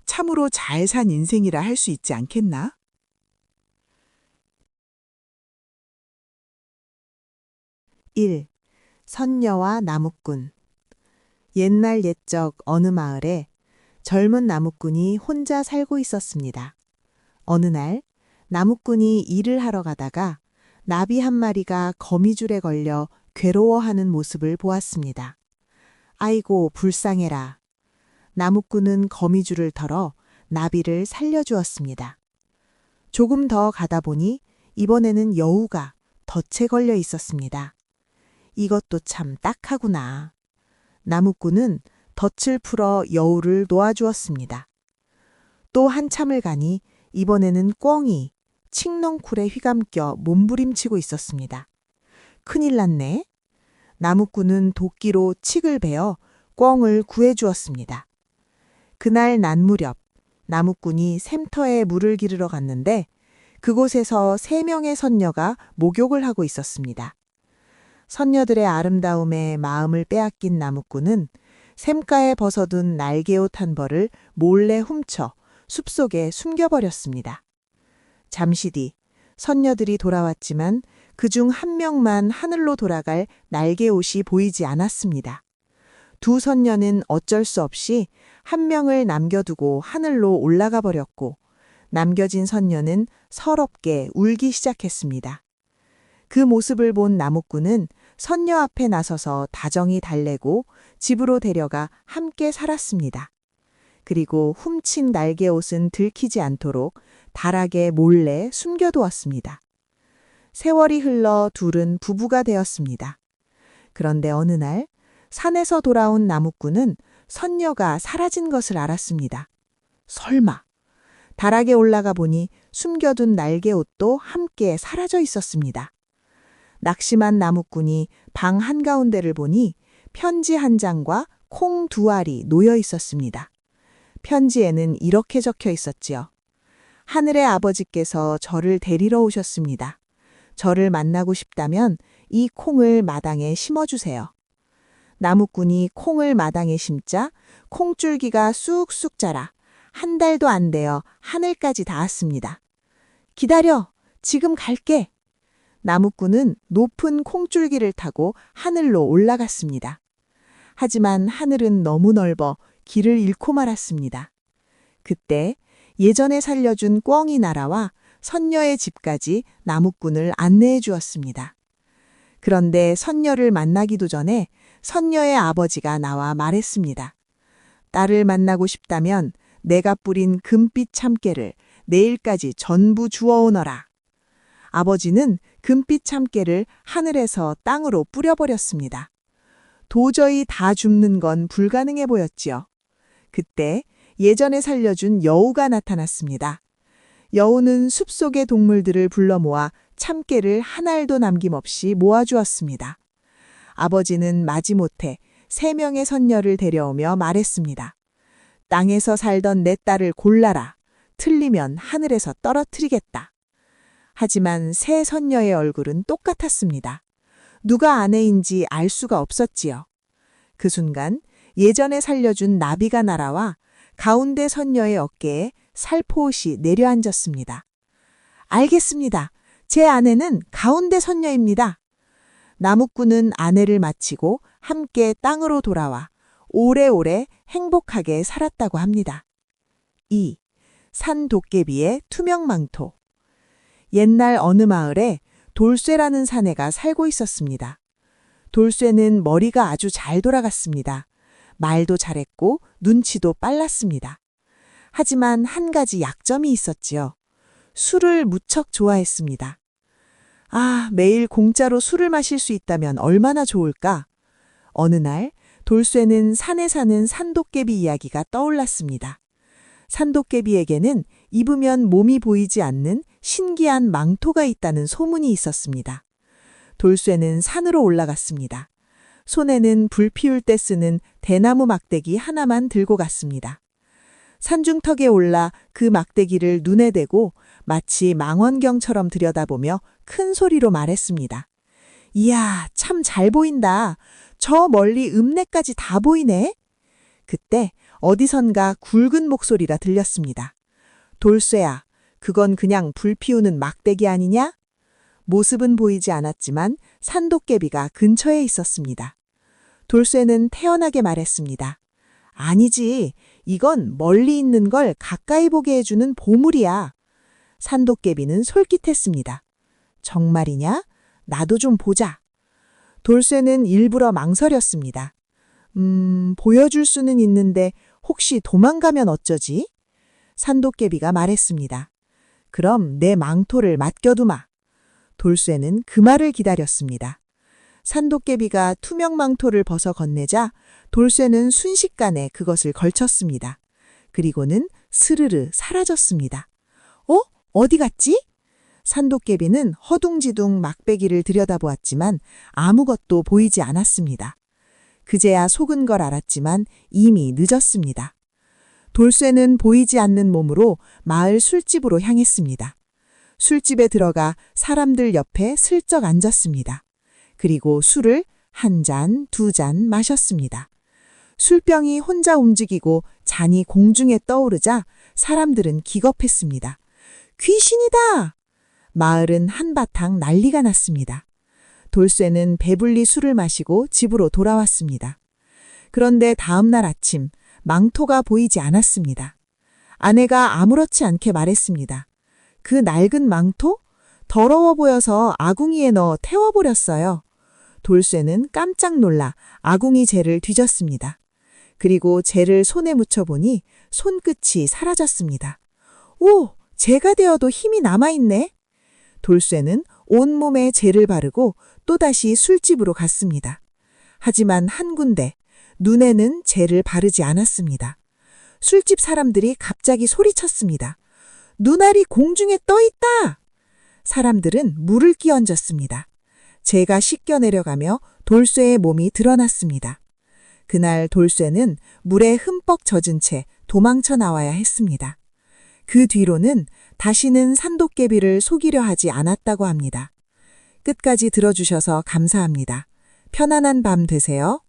참으로 잘 산 인생이라 할 수 있지 않겠나? 1. 선녀와 나무꾼. 옛날 옛적 어느 마을에 젊은 나무꾼이 혼자 살고 있었습니다. 어느 날 나무꾼이 일을 하러 가다가 나비 한 마리가 거미줄에 걸려 괴로워하는 모습을 보았습니다. 아이고 불쌍해라. 나무꾼은 거미줄을 털어 나비를 살려주었습니다. 조금 더 가다 보니 이번에는 여우가 덫에 걸려 있었습니다. 이것도 참 딱하구나. 나무꾼은 덫을 풀어 여우를 놓아주었습니다. 또 한참을 가니 이번에는 꿩이 칡넝쿨에 휘감겨 몸부림치고 있었습니다. 큰일 났네. 나무꾼은 도끼로 칡을 베어 꿩을 구해주었습니다. 그날 낮 무렵 나무꾼이 샘터에 물을 기르러 갔는데 그곳에서 3명의 선녀가 목욕을 하고 있었습니다. 선녀들의 아름다움에 마음을 빼앗긴 나무꾼은 샘가에 벗어둔 날개옷 한 벌을 몰래 훔쳐 숲속에 숨겨버렸습니다. 잠시 뒤 선녀들이 돌아왔지만 그중 한 명만 하늘로 돌아갈 날개옷이 보이지 않았습니다. 두 선녀는 어쩔 수 없이 한 명을 남겨두고 하늘로 올라가 버렸고 남겨진 선녀는 서럽게 울기 시작했습니다. 그 모습을 본 나무꾼은 선녀 앞에 나서서 다정히 달래고 집으로 데려가 함께 살았습니다. 그리고 훔친 날개옷은 들키지 않도록 다락에 몰래 숨겨두었습니다. 세월이 흘러 둘은 부부가 되었습니다. 그런데 어느 날 산에서 돌아온 나무꾼은 선녀가 사라진 것을 알았습니다. 설마. 다락에 올라가 보니 숨겨둔 날개옷도 함께 사라져 있었습니다. 낙심한 나무꾼이 방 한가운데를 보니 편지 한 장과 콩 2알이 놓여 있었습니다. 편지에는 이렇게 적혀 있었지요. 하늘의 아버지께서 저를 데리러 오셨습니다. 저를 만나고 싶다면 이 콩을 마당에 심어주세요. 나무꾼이 콩을 마당에 심자 콩줄기가 쑥쑥 자라 한 달도 안 되어 하늘까지 닿았습니다. 기다려, 지금 갈게. 나무꾼은 높은 콩줄기를 타고 하늘로 올라갔습니다. 하지만 하늘은 너무 넓어 길을 잃고 말았습니다. 그때 예전에 살려준 꿩이 날아와 선녀의 집까지 나무꾼을 안내해 주었습니다. 그런데 선녀를 만나기도 전에 선녀의 아버지가 나와 말했습니다. 딸을 만나고 싶다면 내가 뿌린 금빛 참깨를 내일까지 전부 주워오너라. 아버지는 금빛 참깨를 하늘에서 땅으로 뿌려버렸습니다. 도저히 다 줍는 건 불가능해 보였지요. 그때 예전에 살려준 여우가 나타났습니다. 여우는 숲속의 동물들을 불러 모아 참깨를 한 알도 남김없이 모아주었습니다. 아버지는 마지못해 3명의 선녀를 데려오며 말했습니다. 땅에서 살던 내 딸을 골라라. 틀리면 하늘에서 떨어뜨리겠다. 하지만 세 선녀의 얼굴은 똑같았습니다. 누가 아내인지 알 수가 없었지요. 그 순간 예전에 살려준 나비가 날아와 가운데 선녀의 어깨에 살포옷이 내려앉았습니다. 알겠습니다. 제 아내는 가운데 선녀입니다. 나무꾼은 아내를 마치고 함께 땅으로 돌아와 오래오래 행복하게 살았다고 합니다. 2. 산도깨비의 투명망토. 옛날 어느 마을에 돌쇠라는 사내가 살고 있었습니다. 돌쇠는 머리가 아주 잘 돌아갔습니다. 말도 잘했고 눈치도 빨랐습니다. 하지만 한 가지 약점이 있었지요. 술을 무척 좋아했습니다. 아, 매일 공짜로 술을 마실 수 있다면 얼마나 좋을까? 어느 날 돌쇠는 산에 사는 산도깨비 이야기가 떠올랐습니다. 산도깨비에게는 입으면 몸이 보이지 않는 신기한 망토가 있다는 소문이 있었습니다. 돌쇠는 산으로 올라갔습니다. 손에는 불 피울 때 쓰는 대나무 막대기 하나만 들고 갔습니다. 산중턱에 올라 그 막대기를 눈에 대고 마치 망원경처럼 들여다보며 큰 소리로 말했습니다. 이야, 참 잘 보인다. 저 멀리 읍내까지 다 보이네. 그때 어디선가 굵은 목소리가 들렸습니다. 돌쇠야, 그건 그냥 불 피우는 막대기 아니냐? 모습은 보이지 않았지만 산도깨비가 근처에 있었습니다. 돌쇠는 태연하게 말했습니다. 아니지, 이건 멀리 있는 걸 가까이 보게 해주는 보물이야. 산도깨비는 솔깃했습니다. 정말이냐? 나도 좀 보자. 돌쇠는 일부러 망설였습니다. 보여줄 수는 있는데 혹시 도망가면 어쩌지? 산도깨비가 말했습니다. 그럼 내 망토를 맡겨두마. 돌쇠는 그 말을 기다렸습니다. 산도깨비가 투명 망토를 벗어 건네자 돌쇠는 순식간에 그것을 걸쳤습니다. 그리고는 스르르 사라졌습니다. 어디 갔지? 산도깨비는 허둥지둥 막대기를 들여다보았지만 아무것도 보이지 않았습니다. 그제야 속은 걸 알았지만 이미 늦었습니다. 돌쇠는 보이지 않는 몸으로 마을 술집으로 향했습니다. 술집에 들어가 사람들 옆에 슬쩍 앉았습니다. 그리고 술을 한 잔, 두 잔 마셨습니다. 술병이 혼자 움직이고 잔이 공중에 떠오르자 사람들은 기겁했습니다. 귀신이다! 마을은 한바탕 난리가 났습니다. 돌쇠는 배불리 술을 마시고 집으로 돌아왔습니다. 그런데 다음 날 아침 망토가 보이지 않았습니다. 아내가 아무렇지 않게 말했습니다. 그 낡은 망토? 더러워 보여서 아궁이에 넣어 태워버렸어요. 돌쇠는 깜짝 놀라 아궁이 재를 뒤졌습니다. 그리고 재를 손에 묻혀보니 손끝이 사라졌습니다. 오! 재가 되어도 힘이 남아있네. 돌쇠는 온몸에 재를 바르고 또다시 술집으로 갔습니다. 하지만 한 군데, 눈에는 재를 바르지 않았습니다. 술집 사람들이 갑자기 소리쳤습니다. 눈알이 공중에 떠 있다! 사람들은 물을 끼얹었습니다. 재가 씻겨 내려가며 돌쇠의 몸이 드러났습니다. 그날 돌쇠는 물에 흠뻑 젖은 채 도망쳐 나와야 했습니다. 그 뒤로는 다시는 산도깨비를 속이려 하지 않았다고 합니다. 끝까지 들어주셔서 감사합니다. 편안한 밤 되세요.